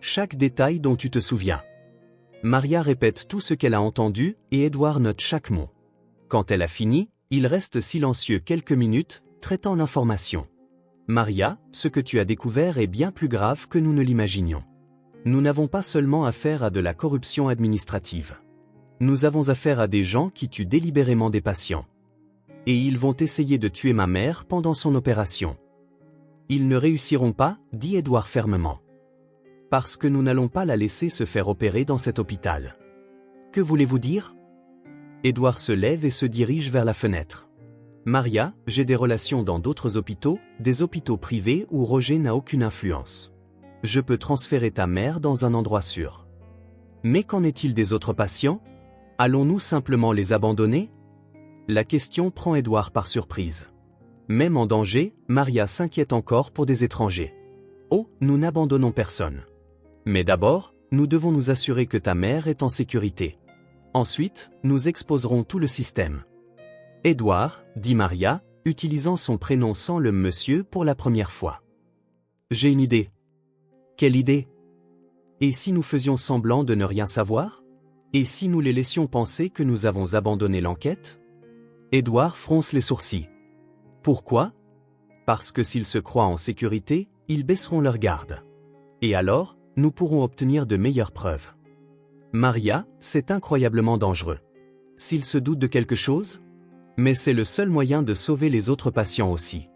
Chaque détail dont tu te souviens. Maria répète tout ce qu'elle a entendu et Edouard note chaque mot. Quand elle a fini, il reste silencieux quelques minutes, traitant l'information. Maria, ce que tu as découvert est bien plus grave que nous ne l'imaginions. Nous n'avons pas seulement affaire à de la corruption administrative. Nous avons affaire à des gens qui tuent délibérément des patients. Et ils vont essayer de tuer ma mère pendant son opération. Ils ne réussiront pas, dit Edouard fermement. Parce que nous n'allons pas la laisser se faire opérer dans cet hôpital. Que voulez-vous dire? Edouard se lève et se dirige vers la fenêtre. Maria, j'ai des relations dans d'autres hôpitaux, des hôpitaux privés où Roger n'a aucune influence. Je peux transférer ta mère dans un endroit sûr. Mais qu'en est-il des autres patients? Allons-nous simplement les abandonner? La question prend Edouard par surprise. Même en danger, Maria s'inquiète encore pour des étrangers. Oh, nous n'abandonnons personne. Mais d'abord, nous devons nous assurer que ta mère est en sécurité. Ensuite, nous exposerons tout le système. Edouard, dit Maria, utilisant son prénom sans le monsieur pour la première fois. J'ai une idée. Quelle idée? Et si nous faisions semblant de ne rien savoir? Et si nous les laissions penser que nous avons abandonné l'enquête? Edouard fronce les sourcils. Pourquoi? Parce que s'ils se croient en sécurité, ils baisseront leur garde. Et alors, nous pourrons obtenir de meilleures preuves. Maria, c'est incroyablement dangereux. S'ils se doutent de quelque chose? Mais c'est le seul moyen de sauver les autres patients aussi.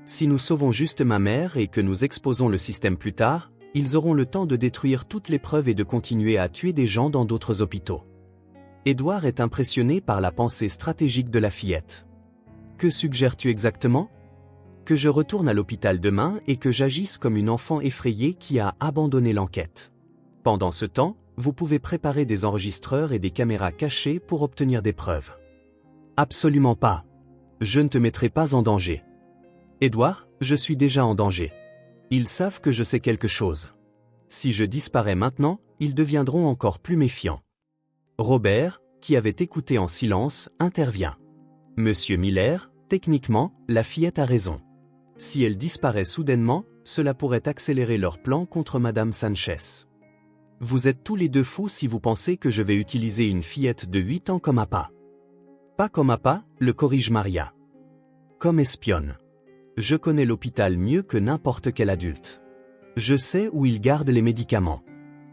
Si nous sauvons juste ma mère et que nous exposons le système plus tard, ils auront le temps de détruire toutes les preuves et de continuer à tuer des gens dans d'autres hôpitaux. Edouard est impressionné par la pensée stratégique de la fillette. Que suggères-tu exactement? Que je retourne à l'hôpital demain et que j'agisse comme une enfant effrayée qui a abandonné l'enquête. Pendant ce temps, vous pouvez préparer des enregistreurs et des caméras cachées pour obtenir des preuves. Absolument pas. Je ne te mettrai pas en danger. Edouard, je suis déjà en danger. Ils savent que je sais quelque chose. Si je disparais maintenant, ils deviendront encore plus méfiants. Robert, qui avait écouté en silence, intervient. Monsieur Miller, techniquement, la fillette a raison. Si elle disparaît soudainement, cela pourrait accélérer leur plan contre Madame Sanchez. Vous êtes tous les deux fous si vous pensez que je vais utiliser une fillette de 8 ans comme appât. Pas comme appât, le corrige Maria. Comme espionne. Je connais l'hôpital mieux que n'importe quel adulte. Je sais où ils gardent les médicaments.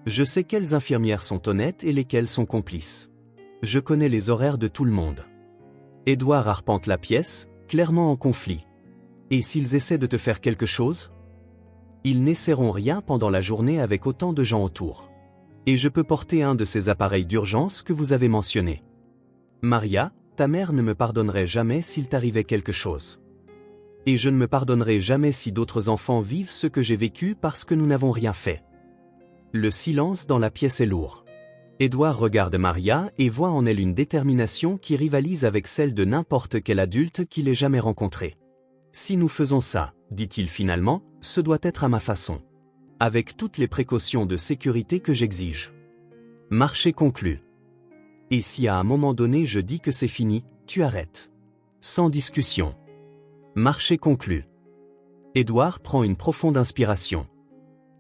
Je sais quelles infirmières sont honnêtes et lesquelles sont complices. Je connais les horaires de tout le monde. Edouard arpente la pièce, clairement en conflit. Et s'ils essaient de te faire quelque chose? Ils n'essaieront rien pendant la journée avec autant de gens autour. Et je peux porter un de ces appareils d'urgence que vous avez mentionné. Maria, ta mère ne me pardonnerait jamais s'il t'arrivait quelque chose. Et je ne me pardonnerai jamais si d'autres enfants vivent ce que j'ai vécu parce que nous n'avons rien fait. Le silence dans la pièce est lourd. Edouard regarde Maria et voit en elle une détermination qui rivalise avec celle de n'importe quel adulte qu'il ait jamais rencontré. Si nous faisons ça, dit-il finalement, ce doit être à ma façon. Avec toutes les précautions de sécurité que j'exige. Marché conclu. Et si à un moment donné je dis que c'est fini, tu arrêtes. Sans discussion. Marché conclu. Edouard prend une profonde inspiration.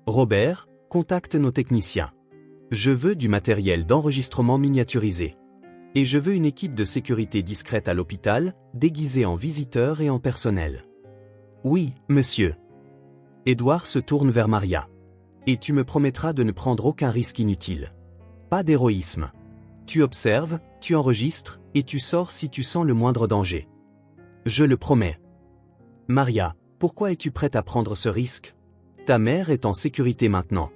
Robert, contacte nos techniciens. Je veux du matériel d'enregistrement miniaturisé. Et je veux une équipe de sécurité discrète à l'hôpital, déguisée en visiteur et en personnel. Oui, monsieur. Edouard se tourne vers Maria. Et tu me promettras de ne prendre aucun risque inutile. Pas d'héroïsme. Tu observes, tu enregistres, et tu sors si tu sens le moindre danger. Je le promets. Maria, pourquoi es-tu prête à prendre ce risque? Ta mère est en sécurité maintenant.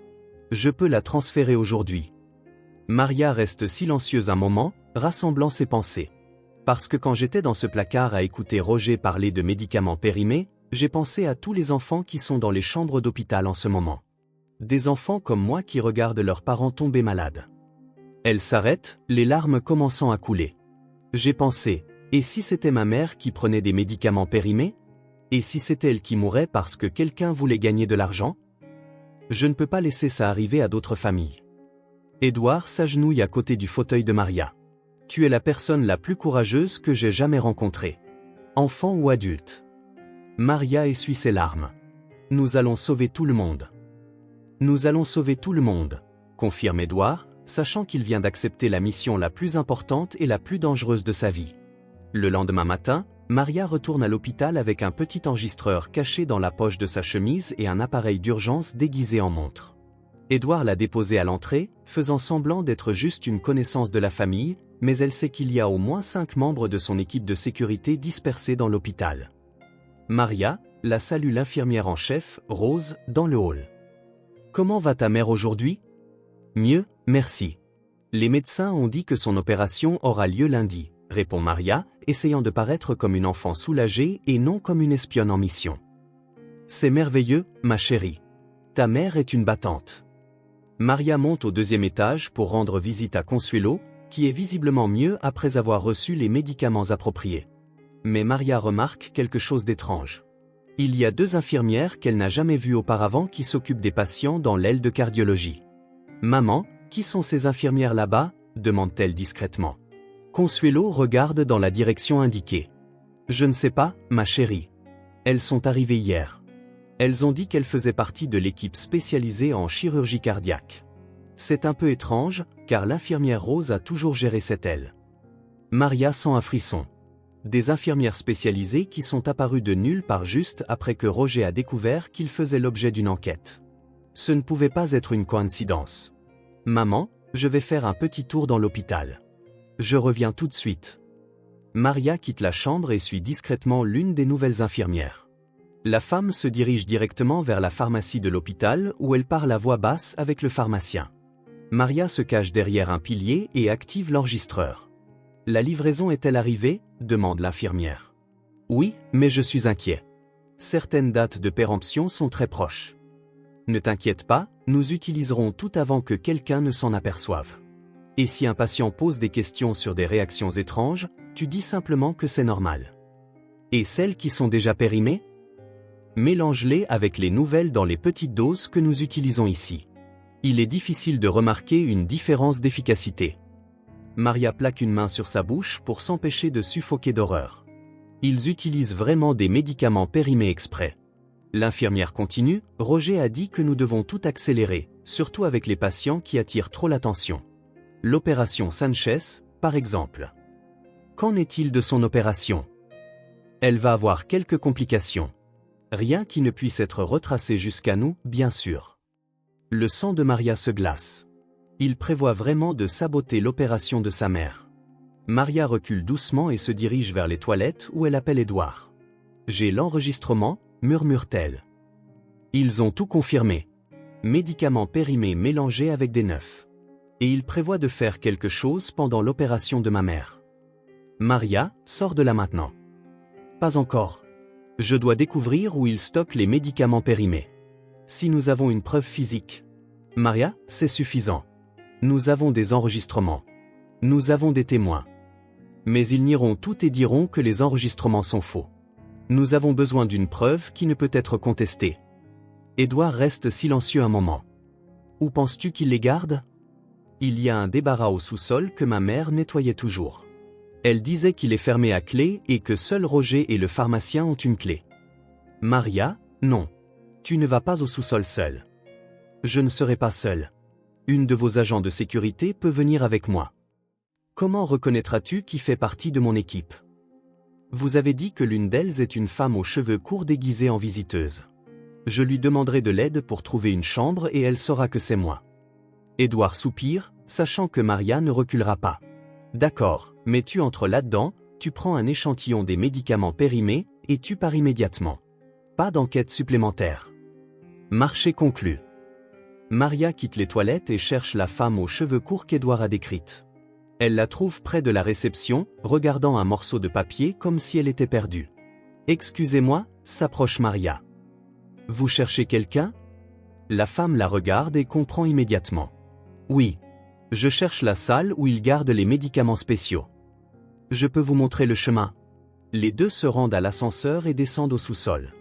Je peux la transférer aujourd'hui. Maria reste silencieuse un moment, rassemblant ses pensées. Parce que quand j'étais dans ce placard à écouter Roger parler de médicaments périmés, J'ai pensé à tous les enfants qui sont dans les chambres d'hôpital en ce moment. Des enfants comme moi qui regardent leurs parents tomber malades. Elle s'arrête, les larmes commençant à couler. J'ai pensé, et si c'était ma mère qui prenait des médicaments périmés? Et si c'était elle qui mourait parce que quelqu'un voulait gagner de l'argent? Je ne peux pas laisser ça arriver à d'autres familles. Édouard s'agenouille à côté du fauteuil de Maria. Tu es la personne la plus courageuse que j'ai jamais rencontrée. Enfant ou adulte. Maria essuie ses larmes. Nous allons sauver tout le monde. Nous allons sauver tout le monde, confirme Édouard, sachant qu'il vient d'accepter la mission la plus importante et la plus dangereuse de sa vie. Le lendemain matin, Maria retourne à l'hôpital avec un petit enregistreur caché dans la poche de sa chemise et un appareil d'urgence déguisé en montre. Édouard l'a déposé à l'entrée, faisant semblant d'être juste une connaissance de la famille, mais elle sait qu'il y a au moins 5 membres de son équipe de sécurité dispersés dans l'hôpital. Maria la salue l'infirmière en chef, Rose, dans le hall. « Comment va ta mère aujourd'hui ? » « Mieux, merci. Les médecins ont dit que son opération aura lieu lundi, » répond Maria, essayant de paraître comme une enfant soulagée et non comme une espionne en mission. « C'est merveilleux, ma chérie. Ta mère est une battante. » Maria monte au 2e étage pour rendre visite à Consuelo, qui est visiblement mieux après avoir reçu les médicaments appropriés. Mais Maria remarque quelque chose d'étrange. Il y a 2 infirmières qu'elle n'a jamais vues auparavant qui s'occupent des patients dans l'aile de cardiologie. « Maman, qui sont ces infirmières là-bas » demande-t-elle discrètement. Consuelo regarde dans la direction indiquée. « Je ne sais pas, ma chérie. Elles sont arrivées hier. Elles ont dit qu'elles faisaient partie de l'équipe spécialisée en chirurgie cardiaque. C'est un peu étrange, car l'infirmière Rose a toujours géré cette aile. » Maria sent un frisson. Des infirmières spécialisées qui sont apparues de nulle part juste après que Roger a découvert qu'il faisait l'objet d'une enquête. Ce ne pouvait pas être une coïncidence. « Maman, je vais faire un petit tour dans l'hôpital. Je reviens tout de suite. » Maria quitte la chambre et suit discrètement l'une des nouvelles infirmières. La femme se dirige directement vers la pharmacie de l'hôpital où elle parle à voix basse avec le pharmacien. Maria se cache derrière un pilier et active l'enregistreur. « La livraison est-elle arrivée ?» demande l'infirmière. « Oui, mais je suis inquiet. Certaines dates de péremption sont très proches. Ne t'inquiète pas, nous utiliserons tout avant que quelqu'un ne s'en aperçoive. Et si un patient pose des questions sur des réactions étranges, tu dis simplement que c'est normal. Et celles qui sont déjà périmées ? Mélange-les avec les nouvelles dans les petites doses que nous utilisons ici. Il est difficile de remarquer une différence d'efficacité. » Maria plaque une main sur sa bouche pour s'empêcher de suffoquer d'horreur. Ils utilisent vraiment des médicaments périmés exprès. L'infirmière continue, Roger a dit que nous devons tout accélérer, surtout avec les patients qui attirent trop l'attention. L'opération Sanchez, par exemple. Qu'en est-il de son opération? Elle va avoir quelques complications. Rien qui ne puisse être retracé jusqu'à nous, bien sûr. Le sang de Maria se glace. Il prévoit vraiment de saboter l'opération de sa mère. Maria recule doucement et se dirige vers les toilettes où elle appelle Édouard. « J'ai l'enregistrement » murmure-t-elle. Ils ont tout confirmé. Médicaments périmés mélangés avec des neufs. Et ils prévoient de faire quelque chose pendant l'opération de ma mère. Maria, sors de là maintenant. Pas encore. Je dois découvrir où ils stockent les médicaments périmés. Si nous avons une preuve physique. Maria, c'est suffisant. Nous avons des enregistrements. Nous avons des témoins. Mais ils nieront tout et diront que les enregistrements sont faux. Nous avons besoin d'une preuve qui ne peut être contestée. Édouard reste silencieux un moment. Où penses-tu qu'il les garde? Il y a un débarras au sous-sol que ma mère nettoyait toujours. Elle disait qu'il est fermé à clé et que seul Roger et le pharmacien ont une clé. Maria, non. Tu ne vas pas au sous-sol seul. Je ne serai pas seul. Une de vos agents de sécurité peut venir avec moi. Comment reconnaîtras-tu qui fait partie de mon équipe? Vous avez dit que l'une d'elles est une femme aux cheveux courts déguisée en visiteuse. Je lui demanderai de l'aide pour trouver une chambre et elle saura que c'est moi. Édouard soupire, sachant que Maria ne reculera pas. D'accord, mais tu entres là-dedans, tu prends un échantillon des médicaments périmés et tu pars immédiatement. Pas d'enquête supplémentaire. Marché conclu. Maria quitte les toilettes et cherche la femme aux cheveux courts qu'Édouard a décrite. Elle la trouve près de la réception, regardant un morceau de papier comme si elle était perdue. Excusez-moi, s'approche Maria. Vous cherchez quelqu'un? La femme la regarde et comprend immédiatement. Oui. Je cherche la salle où ils gardent les médicaments spéciaux. Je peux vous montrer le chemin. Les deux se rendent à l'ascenseur et descendent au sous-sol.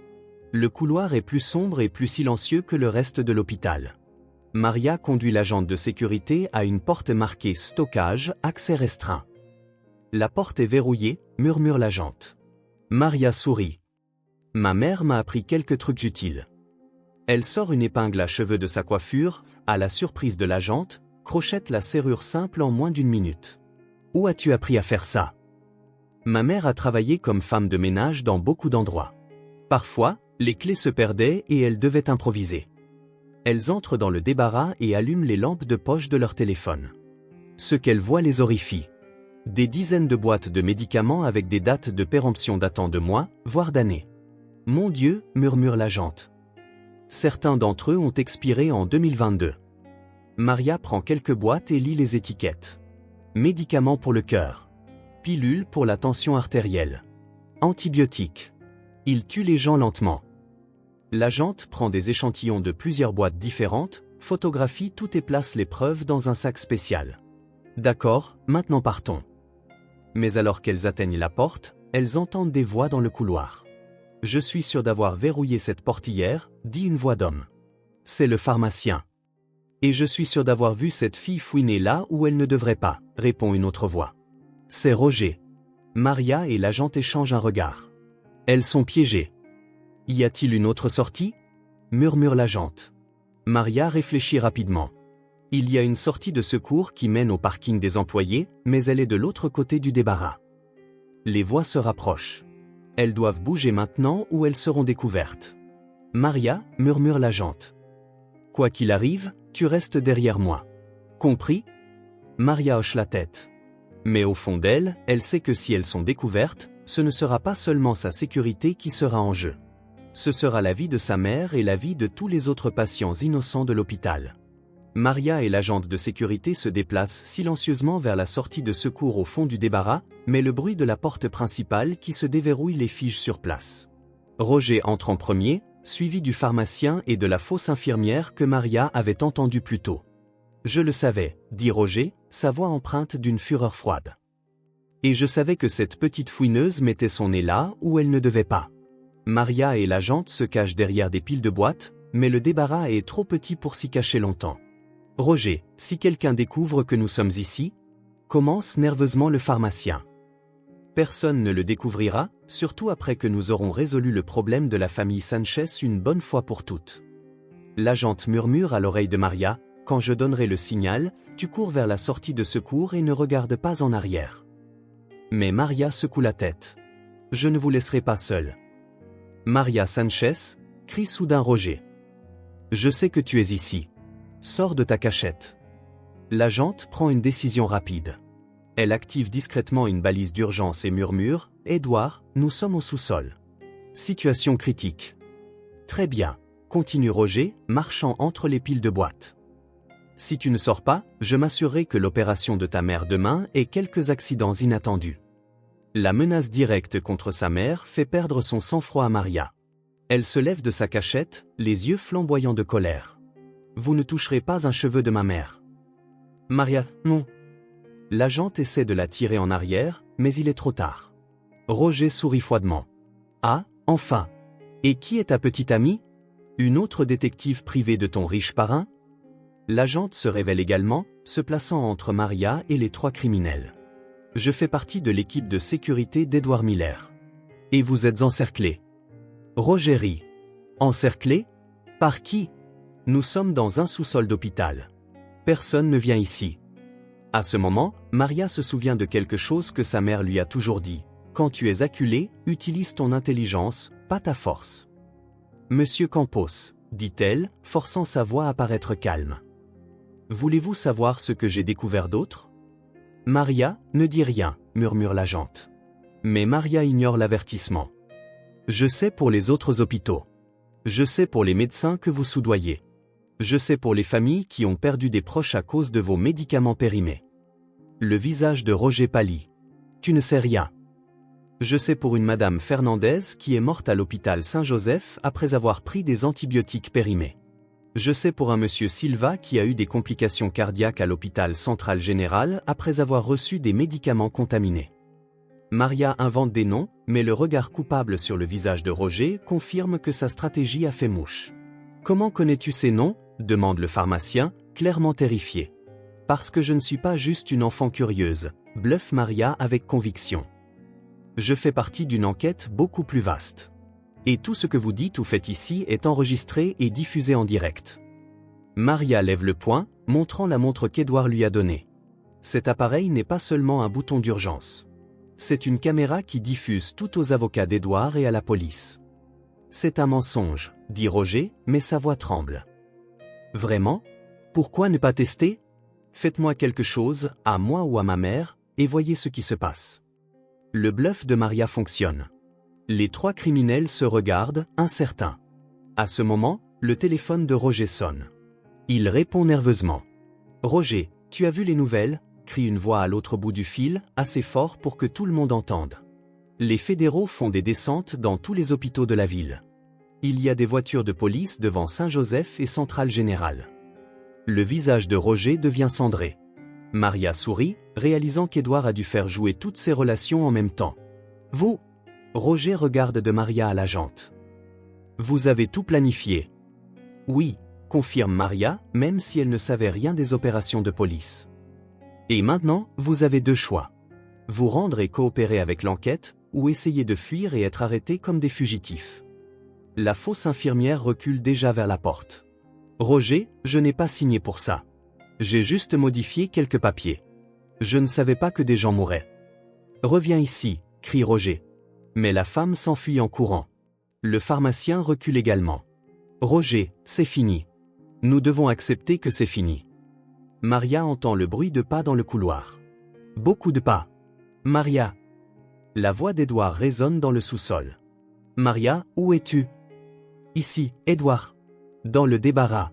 Le couloir est plus sombre et plus silencieux que le reste de l'hôpital. Maria conduit l'agente de sécurité à une porte marquée « Stockage, accès restreint ». La porte est verrouillée, murmure l'agente. Maria sourit. Ma mère m'a appris quelques trucs utiles. Elle sort une épingle à cheveux de sa coiffure, à la surprise de l'agente, crochette la serrure simple en moins d'une minute. Où as-tu appris à faire ça? Ma mère a travaillé comme femme de ménage dans beaucoup d'endroits. Parfois, les clés se perdaient et elle devait improviser. Elles entrent dans le débarras et allument les lampes de poche de leur téléphone. Ce qu'elles voient les horrifie. Des dizaines de boîtes de médicaments avec des dates de péremption datant de mois, voire d'années. Mon Dieu, murmure l'agente. Certains d'entre eux ont expiré en 2022. Maria prend quelques boîtes et lit les étiquettes. Médicaments pour le cœur. Pilules pour la tension artérielle. Antibiotiques. Ils tuent les gens lentement. L'agente prend des échantillons de plusieurs boîtes différentes, photographie tout et place les preuves dans un sac spécial. D'accord, maintenant partons. Mais alors qu'elles atteignent la porte, elles entendent des voix dans le couloir. Je suis sûr d'avoir verrouillé cette portière, dit une voix d'homme. C'est le pharmacien. Et je suis sûr d'avoir vu cette fille fouiner là où elle ne devrait pas, répond une autre voix. C'est Roger. Maria et l'agente échangent un regard. Elles sont piégées. Y a-t-il une autre sortie? Murmure l'agente. Maria réfléchit rapidement. Il y a une sortie de secours qui mène au parking des employés, mais elle est de l'autre côté du débarras. Les voix se rapprochent. Elles doivent bouger maintenant ou elles seront découvertes. Maria, murmure l'agente. Quoi qu'il arrive, tu restes derrière moi. Compris? Maria hoche la tête. Mais au fond d'elle, elle sait que si elles sont découvertes, ce ne sera pas seulement sa sécurité qui sera en jeu. Ce sera la vie de sa mère et la vie de tous les autres patients innocents de l'hôpital. Maria et l'agente de sécurité se déplacent silencieusement vers la sortie de secours au fond du débarras, mais le bruit de la porte principale qui se déverrouille les fige sur place. Roger entre en premier, suivi du pharmacien et de la fausse infirmière que Maria avait entendue plus tôt. Je le savais, dit Roger, sa voix empreinte d'une fureur froide. Et je savais que cette petite fouineuse mettait son nez là où elle ne devait pas. Maria et l'agente se cachent derrière des piles de boîtes, mais le débarras est trop petit pour s'y cacher longtemps. Roger, si quelqu'un découvre que nous sommes ici, commence nerveusement le pharmacien. Personne ne le découvrira, surtout après que nous aurons résolu le problème de la famille Sanchez une bonne fois pour toutes. L'agente murmure à l'oreille de Maria, quand je donnerai le signal, tu cours vers la sortie de secours et ne regarde pas en arrière. Mais Maria secoue la tête. Je ne vous laisserai pas seul. Maria Sanchez, crie soudain Roger. Je sais que tu es ici. Sors de ta cachette. L'agente prend une décision rapide. Elle active discrètement une balise d'urgence et murmure « Edouard, nous sommes au sous-sol. Situation critique. » Très bien, continue Roger, marchant entre les piles de boîtes. Si tu ne sors pas, je m'assurerai que l'opération de ta mère demain ait quelques accidents inattendus. La menace directe contre sa mère fait perdre son sang-froid à Maria. Elle se lève de sa cachette, les yeux flamboyants de colère. Vous ne toucherez pas un cheveu de ma mère. Maria, non. L'agente essaie de la tirer en arrière, mais il est trop tard. Roger sourit froidement. Ah, enfin. Et qui est ta petite amie? Une autre détective privée de ton riche parrain? L'agente se révèle également, se plaçant entre Maria et les trois criminels. Je fais partie de l'équipe de sécurité d'Edouard Miller. Et vous êtes encerclés. Roger rit. Encerclés? Par qui? Nous sommes dans un sous-sol d'hôpital. Personne ne vient ici. À ce moment, Maria se souvient de quelque chose que sa mère lui a toujours dit. Quand tu es acculé, utilise ton intelligence, pas ta force. Monsieur Campos, dit-elle, forçant sa voix à paraître calme. Voulez-vous savoir ce que j'ai découvert d'autre? Maria, ne dis rien, murmure l'agente. Mais Maria ignore l'avertissement. Je sais pour les autres hôpitaux. Je sais pour les médecins que vous soudoyez. Je sais pour les familles qui ont perdu des proches à cause de vos médicaments périmés. Le visage de Roger pâlit. Tu ne sais rien. Je sais pour une madame Fernandez qui est morte à l'hôpital Saint-Joseph après avoir pris des antibiotiques périmés. Je sais pour un monsieur Silva qui a eu des complications cardiaques à l'hôpital central général après avoir reçu des médicaments contaminés. Maria invente des noms, mais le regard coupable sur le visage de Roger confirme que sa stratégie a fait mouche. « Comment connais-tu ces noms ?» demande le pharmacien, clairement terrifié. « Parce que je ne suis pas juste une enfant curieuse », bluffe Maria avec conviction. « Je fais partie d'une enquête beaucoup plus vaste. Et tout ce que vous dites ou faites ici est enregistré et diffusé en direct. » Maria lève le poing, montrant la montre qu'Edouard lui a donnée. Cet appareil n'est pas seulement un bouton d'urgence. C'est une caméra qui diffuse tout aux avocats d'Edouard et à la police. « C'est un mensonge, » dit Roger, mais sa voix tremble. « Vraiment ? Pourquoi ne pas tester ? Faites-moi quelque chose, à moi ou à ma mère, et voyez ce qui se passe. » Le bluff de Maria fonctionne. Les trois criminels se regardent, incertains. À ce moment, le téléphone de Roger sonne. Il répond nerveusement. « Roger, tu as vu les nouvelles ?» crie une voix à l'autre bout du fil, assez fort pour que tout le monde entende. Les fédéraux font des descentes dans tous les hôpitaux de la ville. Il y a des voitures de police devant Saint-Joseph et Centrale Générale. Le visage de Roger devient cendré. Maria sourit, réalisant qu'Edouard a dû faire jouer toutes ses relations en même temps. « Vous ?» Roger regarde de Maria à l'agente. « Vous avez tout planifié ?» ?»« Oui », confirme Maria, même si elle ne savait rien des opérations de police. « Et maintenant, vous avez deux choix. Vous rendre et coopérer avec l'enquête, ou essayer de fuir et être arrêté comme des fugitifs. » La fausse infirmière recule déjà vers la porte. « Roger, je n'ai pas signé pour ça. J'ai juste modifié quelques papiers. Je ne savais pas que des gens mouraient. »« Reviens ici », crie Roger. Mais la femme s'enfuit en courant. Le pharmacien recule également. « Roger, c'est fini. Nous devons accepter que c'est fini. » Maria entend le bruit de pas dans le couloir. Beaucoup de pas. « Maria !» La voix d'Edouard résonne dans le sous-sol. « Maria, où es-tu ?»« Ici, Edouard. »« Dans le débarras. »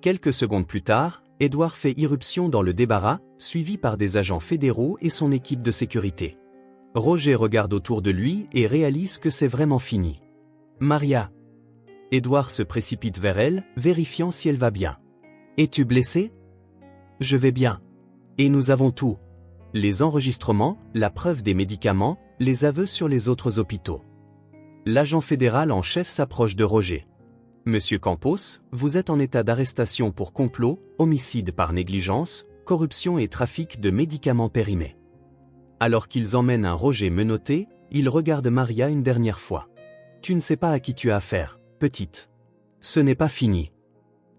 Quelques secondes plus tard, Edouard fait irruption dans le débarras, suivi par des agents fédéraux et son équipe de sécurité. Roger regarde autour de lui et réalise que c'est vraiment fini. « Maria !» Edouard se précipite vers elle, vérifiant si elle va bien. « Es-tu blessée ?»« Je vais bien. Et nous avons tout. Les enregistrements, la preuve des médicaments, les aveux sur les autres hôpitaux. » L'agent fédéral en chef s'approche de Roger. « Monsieur Campos, vous êtes en état d'arrestation pour complot, homicide par négligence, corruption et trafic de médicaments périmés. » Alors qu'ils emmènent un Roger menotté, il regarde Maria une dernière fois. « Tu ne sais pas à qui tu as affaire, petite. Ce n'est pas fini. »«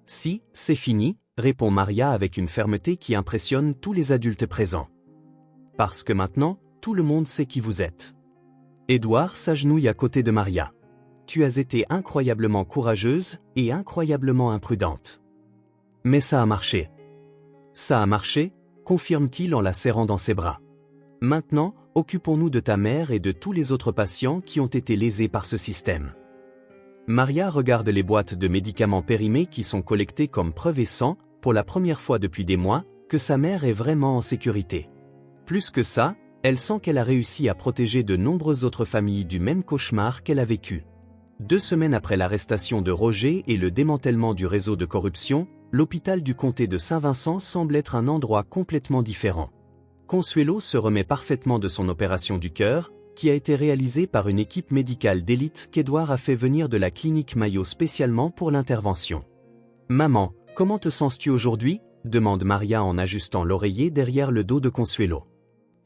Si, c'est fini, » répond Maria avec une fermeté qui impressionne tous les adultes présents. « Parce que maintenant, tout le monde sait qui vous êtes. » Edouard s'agenouille à côté de Maria. « Tu as été incroyablement courageuse et incroyablement imprudente. » « Mais ça a marché. »« Ça a marché », confirme-t-il en la serrant dans ses bras. « Maintenant, occupons-nous de ta mère et de tous les autres patients qui ont été lésés par ce système. » Maria regarde les boîtes de médicaments périmés qui sont collectées comme preuve et sent, pour la première fois depuis des mois, que sa mère est vraiment en sécurité. Plus que ça, elle sent qu'elle a réussi à protéger de nombreuses autres familles du même cauchemar qu'elle a vécu. 2 semaines après l'arrestation de Roger et le démantèlement du réseau de corruption, l'hôpital du comté de Saint-Vincent semble être un endroit complètement différent. Consuelo se remet parfaitement de son opération du cœur, qui a été réalisée par une équipe médicale d'élite qu'Edouard a fait venir de la clinique Mayo spécialement pour l'intervention. « Maman, comment te sens-tu aujourd'hui ?» demande Maria en ajustant l'oreiller derrière le dos de Consuelo.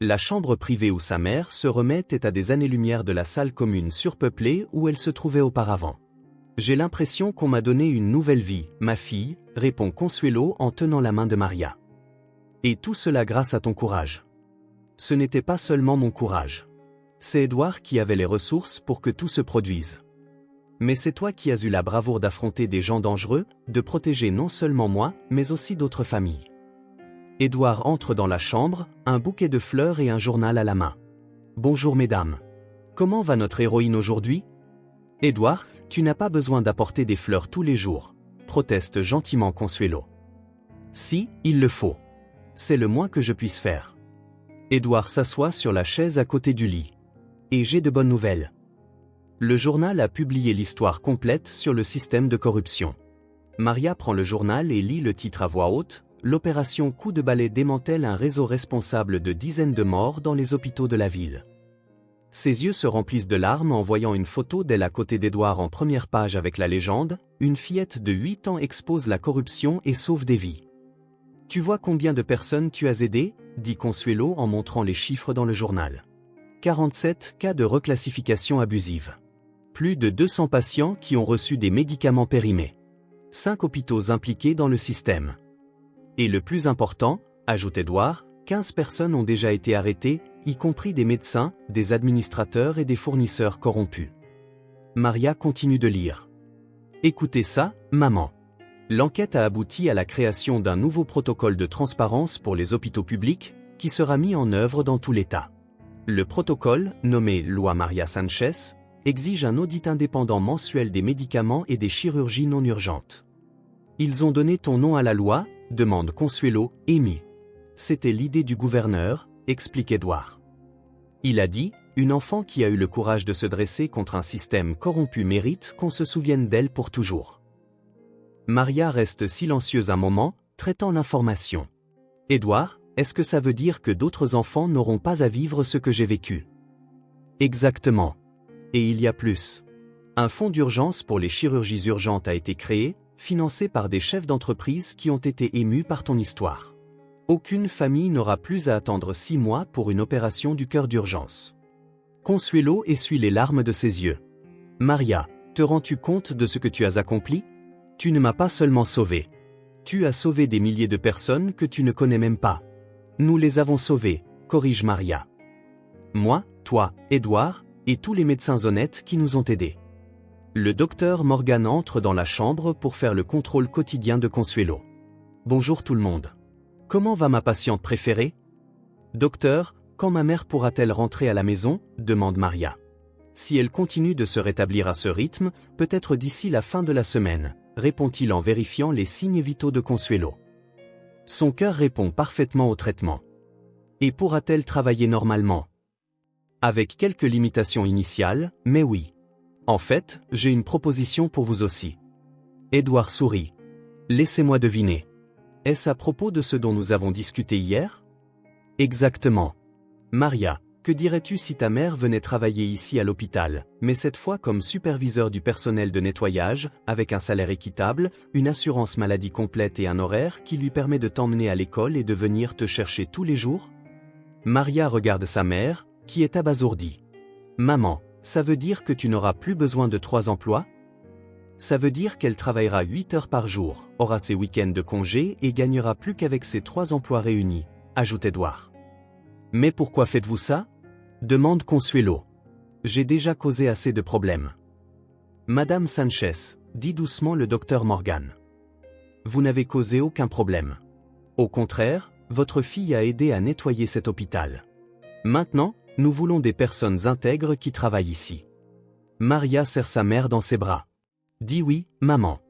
La chambre privée où sa mère se remet est à des années-lumière de la salle commune surpeuplée où elle se trouvait auparavant. « J'ai l'impression qu'on m'a donné une nouvelle vie, ma fille, » répond Consuelo en tenant la main de Maria. « Et tout cela grâce à ton courage. » Ce n'était pas seulement mon courage. C'est Edouard qui avait les ressources pour que tout se produise. Mais c'est toi qui as eu la bravoure d'affronter des gens dangereux, de protéger non seulement moi, mais aussi d'autres familles. Edouard entre dans la chambre, un bouquet de fleurs et un journal à la main. « Bonjour mesdames. Comment va notre héroïne aujourd'hui ?»« Edouard, tu n'as pas besoin d'apporter des fleurs tous les jours, » proteste gentiment Consuelo. « Si, il le faut. C'est le moins que je puisse faire. » Edouard s'assoit sur la chaise à côté du lit. « Et j'ai de bonnes nouvelles. Le journal a publié l'histoire complète sur le système de corruption. Maria prend le journal et lit le titre à voix haute. L'opération Coup de balai démantèle un réseau responsable de dizaines de morts dans les hôpitaux de la ville. Ses yeux se remplissent de larmes en voyant une photo d'elle à côté d'Edouard en première page avec la légende « Une fillette de 8 ans expose la corruption et sauve des vies ». « Tu vois combien de personnes tu as aidées ?» dit Consuelo en montrant les chiffres dans le journal. 47 cas de reclassification abusive. Plus de 200 patients qui ont reçu des médicaments périmés. 5 hôpitaux impliqués dans le système. Et le plus important, ajoute Edouard, 15 personnes ont déjà été arrêtées, y compris des médecins, des administrateurs et des fournisseurs corrompus. Maria continue de lire. Écoutez ça, maman. L'enquête a abouti à la création d'un nouveau protocole de transparence pour les hôpitaux publics, qui sera mis en œuvre dans tout l'État. Le protocole, nommé Loi Maria Sanchez, exige un audit indépendant mensuel des médicaments et des chirurgies non urgentes. Ils ont donné ton nom à la loi, demande Consuelo, ému. C'était l'idée du gouverneur, explique Edouard. Il a dit, une enfant qui a eu le courage de se dresser contre un système corrompu mérite qu'on se souvienne d'elle pour toujours. Maria reste silencieuse un moment, traitant l'information. Edouard, est-ce que ça veut dire que d'autres enfants n'auront pas à vivre ce que j'ai vécu? Exactement. Et il y a plus. Un fonds d'urgence pour les chirurgies urgentes a été créé, financé par des chefs d'entreprise qui ont été émus par ton histoire. Aucune famille n'aura plus à attendre 6 mois pour une opération du cœur d'urgence. Consuelo essuie les larmes de ses yeux. Maria, te rends-tu compte de ce que tu as accompli? Tu ne m'as pas seulement sauvé. Tu as sauvé des milliers de personnes que tu ne connais même pas. Nous les avons sauvées, corrige Maria. Moi, toi, Edouard, et tous les médecins honnêtes qui nous ont aidés. Le docteur Morgan entre dans la chambre pour faire le contrôle quotidien de Consuelo. Bonjour tout le monde. Comment va ma patiente préférée? Docteur, quand ma mère pourra-t-elle rentrer à la maison? Demande Maria. Si elle continue de se rétablir à ce rythme, peut-être d'ici la fin de la semaine, répond-il en vérifiant les signes vitaux de Consuelo. Son cœur répond parfaitement au traitement. Et pourra-t-elle travailler normalement? Avec quelques limitations initiales, mais oui. En fait, j'ai une proposition pour vous aussi. Edouard sourit. Laissez-moi deviner. Est-ce à propos de ce dont nous avons discuté hier? Exactement. Maria, que dirais-tu si ta mère venait travailler ici à l'hôpital, mais cette fois comme superviseur du personnel de nettoyage, avec un salaire équitable, une assurance maladie complète et un horaire qui lui permet de t'emmener à l'école et de venir te chercher tous les jours? Maria regarde sa mère, qui est abasourdie. Maman, ça veut dire que tu n'auras plus besoin de 3 emplois? Ça veut dire qu'elle travaillera 8 heures par jour, aura ses week-ends de congé et gagnera plus qu'avec ses 3 emplois réunis, ajoute Edouard. Mais pourquoi faites-vous ça? Demande Consuelo. J'ai déjà causé assez de problèmes. Madame Sanchez, dit doucement le docteur Morgan. Vous n'avez causé aucun problème. Au contraire, votre fille a aidé à nettoyer cet hôpital. Maintenant, nous voulons des personnes intègres qui travaillent ici. Maria serre sa mère dans ses bras. Dis oui, maman.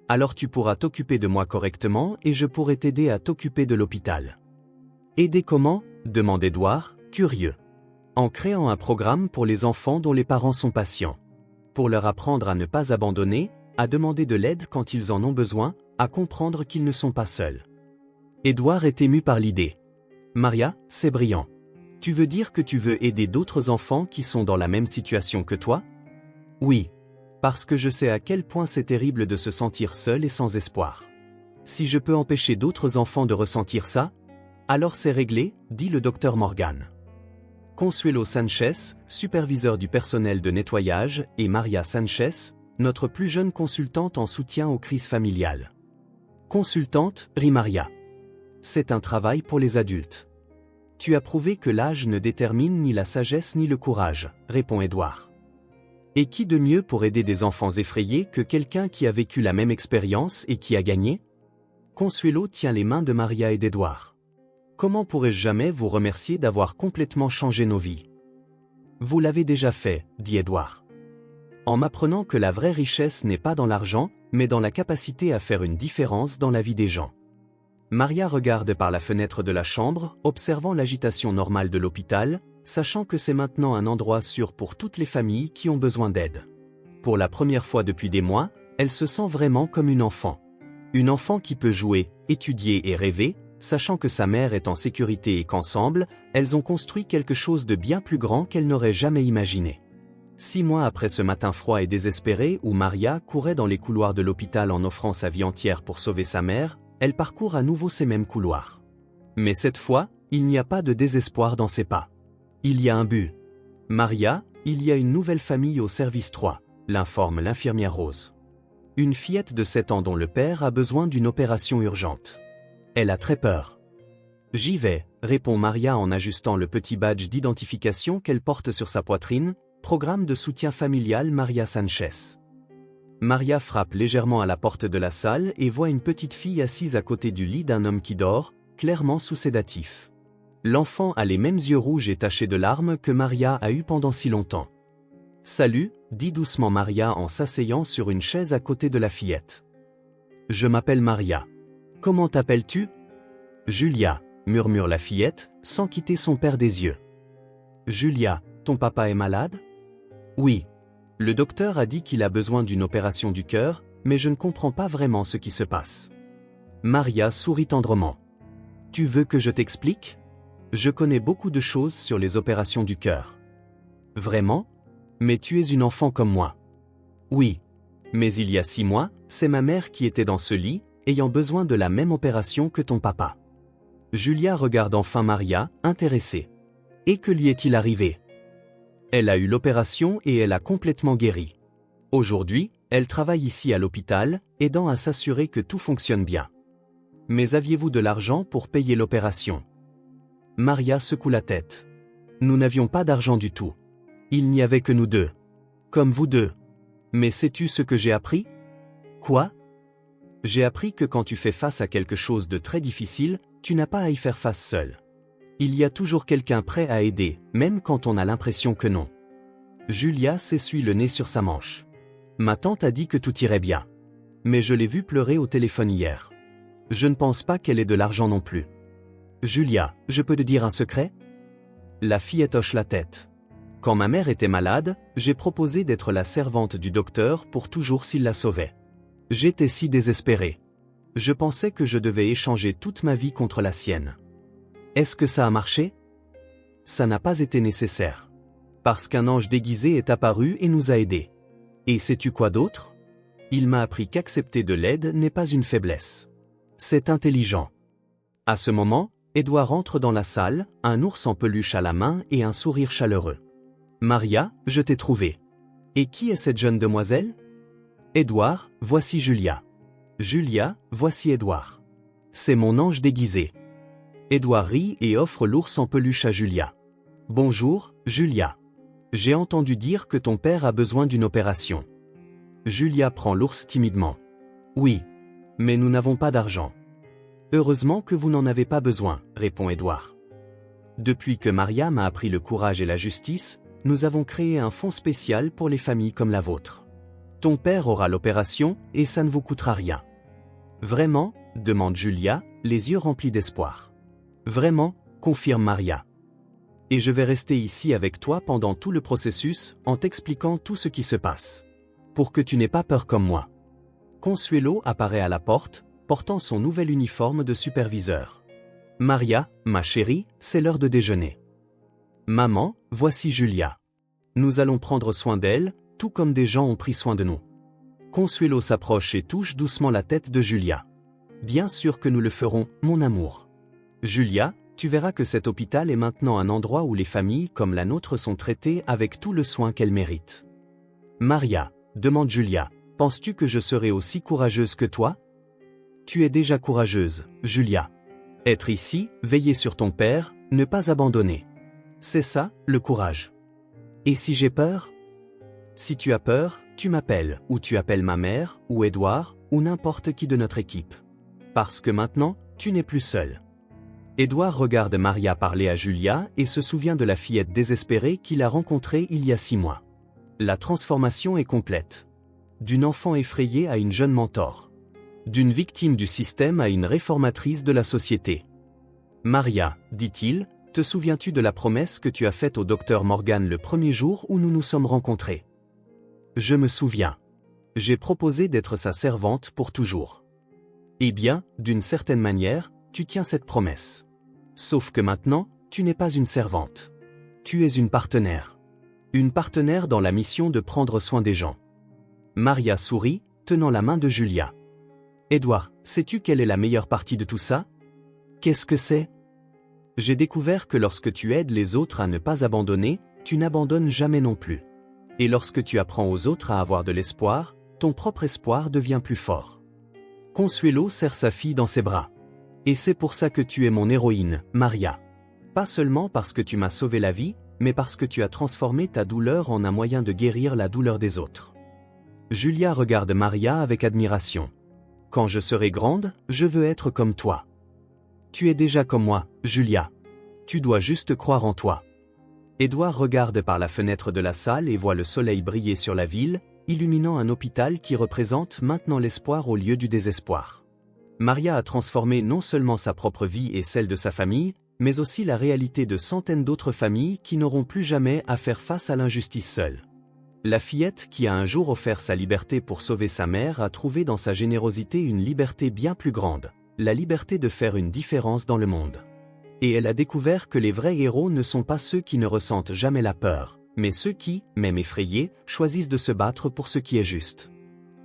Alors tu pourras t'occuper de moi correctement et je pourrai t'aider à t'occuper de l'hôpital. Aider comment? Demande Edouard, curieux. En créant un programme pour les enfants dont les parents sont patients. Pour leur apprendre à ne pas abandonner, à demander de l'aide quand ils en ont besoin, à comprendre qu'ils ne sont pas seuls. Edouard est ému par l'idée. Maria, c'est brillant. Tu veux dire que tu veux aider d'autres enfants qui sont dans la même situation que toi? Oui. Parce que je sais à quel point c'est terrible de se sentir seul et sans espoir. Si je peux empêcher d'autres enfants de ressentir ça, alors c'est réglé, dit le docteur Morgan. Consuelo Sanchez, superviseur du personnel de nettoyage, et Maria Sanchez, notre plus jeune consultante en soutien aux crises familiales. Consultante, rit Maria. C'est un travail pour les adultes. Tu as prouvé que l'âge ne détermine ni la sagesse ni le courage, répond Edouard. Et qui de mieux pour aider des enfants effrayés que quelqu'un qui a vécu la même expérience et qui a gagné? Consuelo tient les mains de Maria et d'Edouard. Comment pourrais-je jamais vous remercier d'avoir complètement changé nos vies? Vous l'avez déjà fait, dit Edouard. En m'apprenant que la vraie richesse n'est pas dans l'argent, mais dans la capacité à faire une différence dans la vie des gens. Maria regarde par la fenêtre de la chambre, observant l'agitation normale de l'hôpital, sachant que c'est maintenant un endroit sûr pour toutes les familles qui ont besoin d'aide. Pour la première fois depuis des mois, elle se sent vraiment comme une enfant. Une enfant qui peut jouer, étudier et rêver, sachant que sa mère est en sécurité et qu'ensemble, elles ont construit quelque chose de bien plus grand qu'elle n'aurait jamais imaginé. 6 mois après ce matin froid et désespéré où Maria courait dans les couloirs de l'hôpital en offrant sa vie entière pour sauver sa mère, elle parcourt à nouveau ces mêmes couloirs. Mais cette fois, il n'y a pas de désespoir dans ses pas. Il y a un but. Maria, il y a une nouvelle famille au service 3, l'informe l'infirmière Rose. Une fillette de 7 ans dont le père a besoin d'une opération urgente. Elle a très peur. J'y vais, répond Maria en ajustant le petit badge d'identification qu'elle porte sur sa poitrine, programme de soutien familial Maria Sanchez. Maria frappe légèrement à la porte de la salle et voit une petite fille assise à côté du lit d'un homme qui dort, clairement sous sédatif. L'enfant a les mêmes yeux rouges et tachés de larmes que Maria a eu pendant si longtemps. « Salut », dit doucement Maria en s'asseyant sur une chaise à côté de la fillette. « Je m'appelle Maria. Comment t'appelles-tu » ? « Julia », murmure la fillette, sans quitter son père des yeux. « Julia, ton papa est malade » ? « Oui. Le docteur a dit qu'il a besoin d'une opération du cœur, mais je ne comprends pas vraiment ce qui se passe. » Maria sourit tendrement. « Tu veux que je t'explique ? Je connais beaucoup de choses sur les opérations du cœur. » « Vraiment ? Mais tu es une enfant comme moi. » « Oui. Mais il y a 6 mois, c'est ma mère qui était dans ce lit, ayant besoin de la même opération que ton papa. » Julia regarde enfin Maria, intéressée. « Et que lui est-il arrivé ? » Elle a eu l'opération et elle a complètement guéri. Aujourd'hui, elle travaille ici à l'hôpital, aidant à s'assurer que tout fonctionne bien. « Mais aviez-vous de l'argent pour payer l'opération ? » Maria secoue la tête. « Nous n'avions pas d'argent du tout. Il n'y avait que nous deux. Comme vous deux. Mais sais-tu ce que j'ai appris ? » « Quoi ? » ?»« J'ai appris que quand tu fais face à quelque chose de très difficile, tu n'as pas à y faire face seul. Il y a toujours quelqu'un prêt à aider, même quand on a l'impression que non. » Julia s'essuie le nez sur sa manche. « Ma tante a dit que tout irait bien. Mais je l'ai vue pleurer au téléphone hier. Je ne pense pas qu'elle ait de l'argent non plus. »« Julia, je peux te dire un secret ?» La fillette hoche la tête. « Quand ma mère était malade, j'ai proposé d'être la servante du docteur pour toujours s'il la sauvait. J'étais si désespéré. Je pensais que je devais échanger toute ma vie contre la sienne. Est-ce que ça a marché ? Ça n'a pas été nécessaire. Parce qu'un ange déguisé est apparu et nous a aidés. Et sais-tu quoi d'autre ? Il m'a appris qu'accepter de l'aide n'est pas une faiblesse. C'est intelligent. » À ce moment, Édouard entre dans la salle, un ours en peluche à la main et un sourire chaleureux. « Maria, je t'ai trouvé. Et qui est cette jeune demoiselle ? » « Édouard, voici Julia. »« Julia, voici Édouard. C'est mon ange déguisé. » Édouard rit et offre l'ours en peluche à Julia. « Bonjour, Julia. J'ai entendu dire que ton père a besoin d'une opération. » Julia prend l'ours timidement. « Oui. Mais nous n'avons pas d'argent. »« Heureusement que vous n'en avez pas besoin, » répond Édouard. « Depuis que Maria m'a appris le courage et la justice, nous avons créé un fonds spécial pour les familles comme la vôtre. Ton père aura l'opération et ça ne vous coûtera rien. »« Vraiment ? » demande Julia, les yeux remplis d'espoir. « Vraiment, » confirme Maria. « Et je vais rester ici avec toi pendant tout le processus en t'expliquant tout ce qui se passe. Pour que tu n'aies pas peur comme moi. » Consuelo apparaît à la porte, portant son nouvel uniforme de superviseur. « Maria, ma chérie, c'est l'heure de déjeuner. »« Maman, voici Julia. Nous allons prendre soin d'elle, tout comme des gens ont pris soin de nous. » Consuelo s'approche et touche doucement la tête de Julia. « Bien sûr que nous le ferons, mon amour. Julia, tu verras que cet hôpital est maintenant un endroit où les familles comme la nôtre sont traitées avec tout le soin qu'elles méritent. »« Maria, » demande Julia, « penses-tu que je serai aussi courageuse que toi ? » ?»« Tu es déjà courageuse, Julia. Être ici, veiller sur ton père, ne pas abandonner. C'est ça, le courage. Et si j'ai peur ? Si tu as peur, tu m'appelles, ou tu appelles ma mère, ou Édouard, ou n'importe qui de notre équipe. Parce que maintenant, tu n'es plus seul. » Édouard regarde Maria parler à Julia et se souvient de la fillette désespérée qu'il a rencontrée il y a 6 mois. La transformation est complète. D'une enfant effrayée à une jeune mentor. D'une victime du système à une réformatrice de la société. « Maria, dit-il, Te souviens-tu de la promesse que tu as faite au docteur Morgan le premier jour où nous nous sommes rencontrés? Je me souviens. J'ai proposé d'être sa servante pour toujours. Eh bien, d'une certaine manière, tu tiens cette promesse. Sauf que maintenant, tu n'es pas une servante. Tu es une partenaire. Une partenaire dans la mission de prendre soin des gens. Maria sourit, tenant la main de Julia. Edward, sais-tu quelle est la meilleure partie de tout ça? Qu'est-ce que c'est? J'ai découvert que lorsque tu aides les autres à ne pas abandonner, tu n'abandonnes jamais non plus. Et lorsque tu apprends aux autres à avoir de l'espoir, ton propre espoir devient plus fort. Consuelo serre sa fille dans ses bras. Et c'est pour ça que tu es mon héroïne, Maria. Pas seulement parce que tu m'as sauvé la vie, mais parce que tu as transformé ta douleur en un moyen de guérir la douleur des autres. Julia regarde Maria avec admiration. Quand je serai grande, je veux être comme toi. Tu es déjà comme moi, Julia. Tu dois juste croire en toi. Edward regarde par la fenêtre de la salle et voit le soleil briller sur la ville, illuminant un hôpital qui représente maintenant l'espoir au lieu du désespoir. Maria a transformé non seulement sa propre vie et celle de sa famille, mais aussi la réalité de centaines d'autres familles qui n'auront plus jamais à faire face à l'injustice seule. La fillette qui a un jour offert sa liberté pour sauver sa mère a trouvé dans sa générosité une liberté bien plus grande, la liberté de faire une différence dans le monde. Et elle a découvert que les vrais héros ne sont pas ceux qui ne ressentent jamais la peur, mais ceux qui, même effrayés, choisissent de se battre pour ce qui est juste.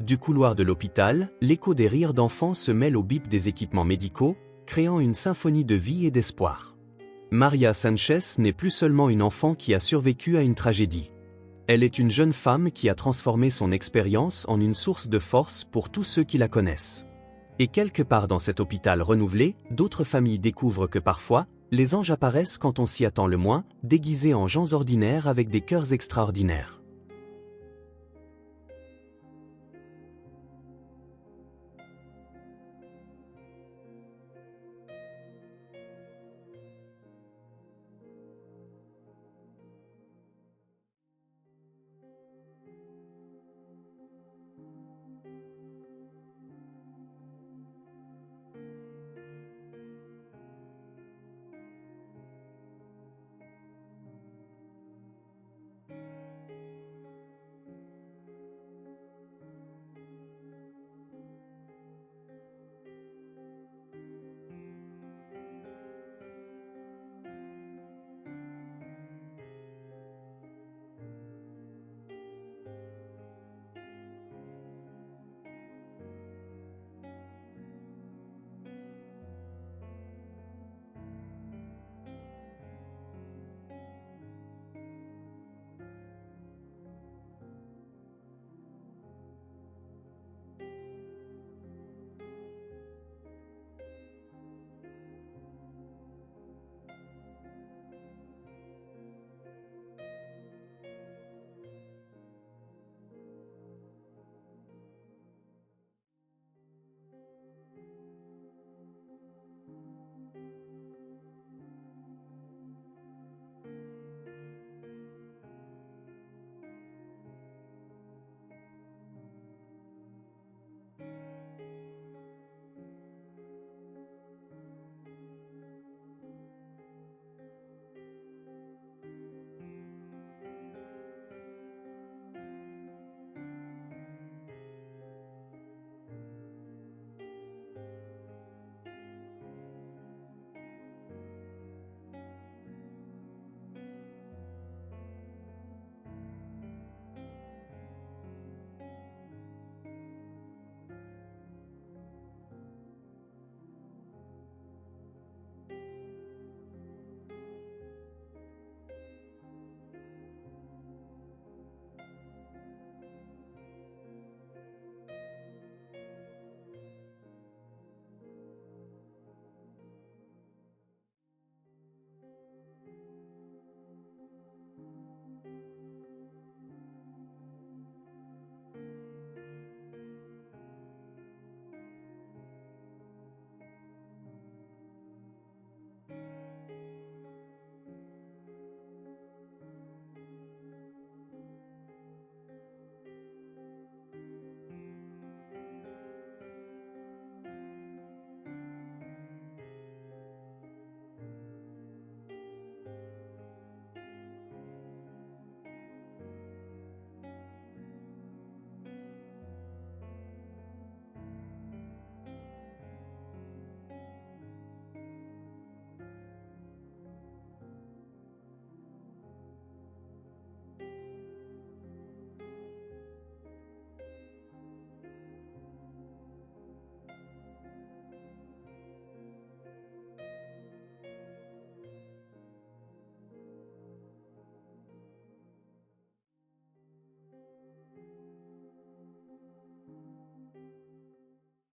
Du couloir de l'hôpital, l'écho des rires d'enfants se mêle au bip des équipements médicaux, créant une symphonie de vie et d'espoir. Maria Sanchez n'est plus seulement une enfant qui a survécu à une tragédie. Elle est une jeune femme qui a transformé son expérience en une source de force pour tous ceux qui la connaissent. Et quelque part dans cet hôpital renouvelé, d'autres familles découvrent que parfois, les anges apparaissent quand on s'y attend le moins, déguisés en gens ordinaires avec des cœurs extraordinaires.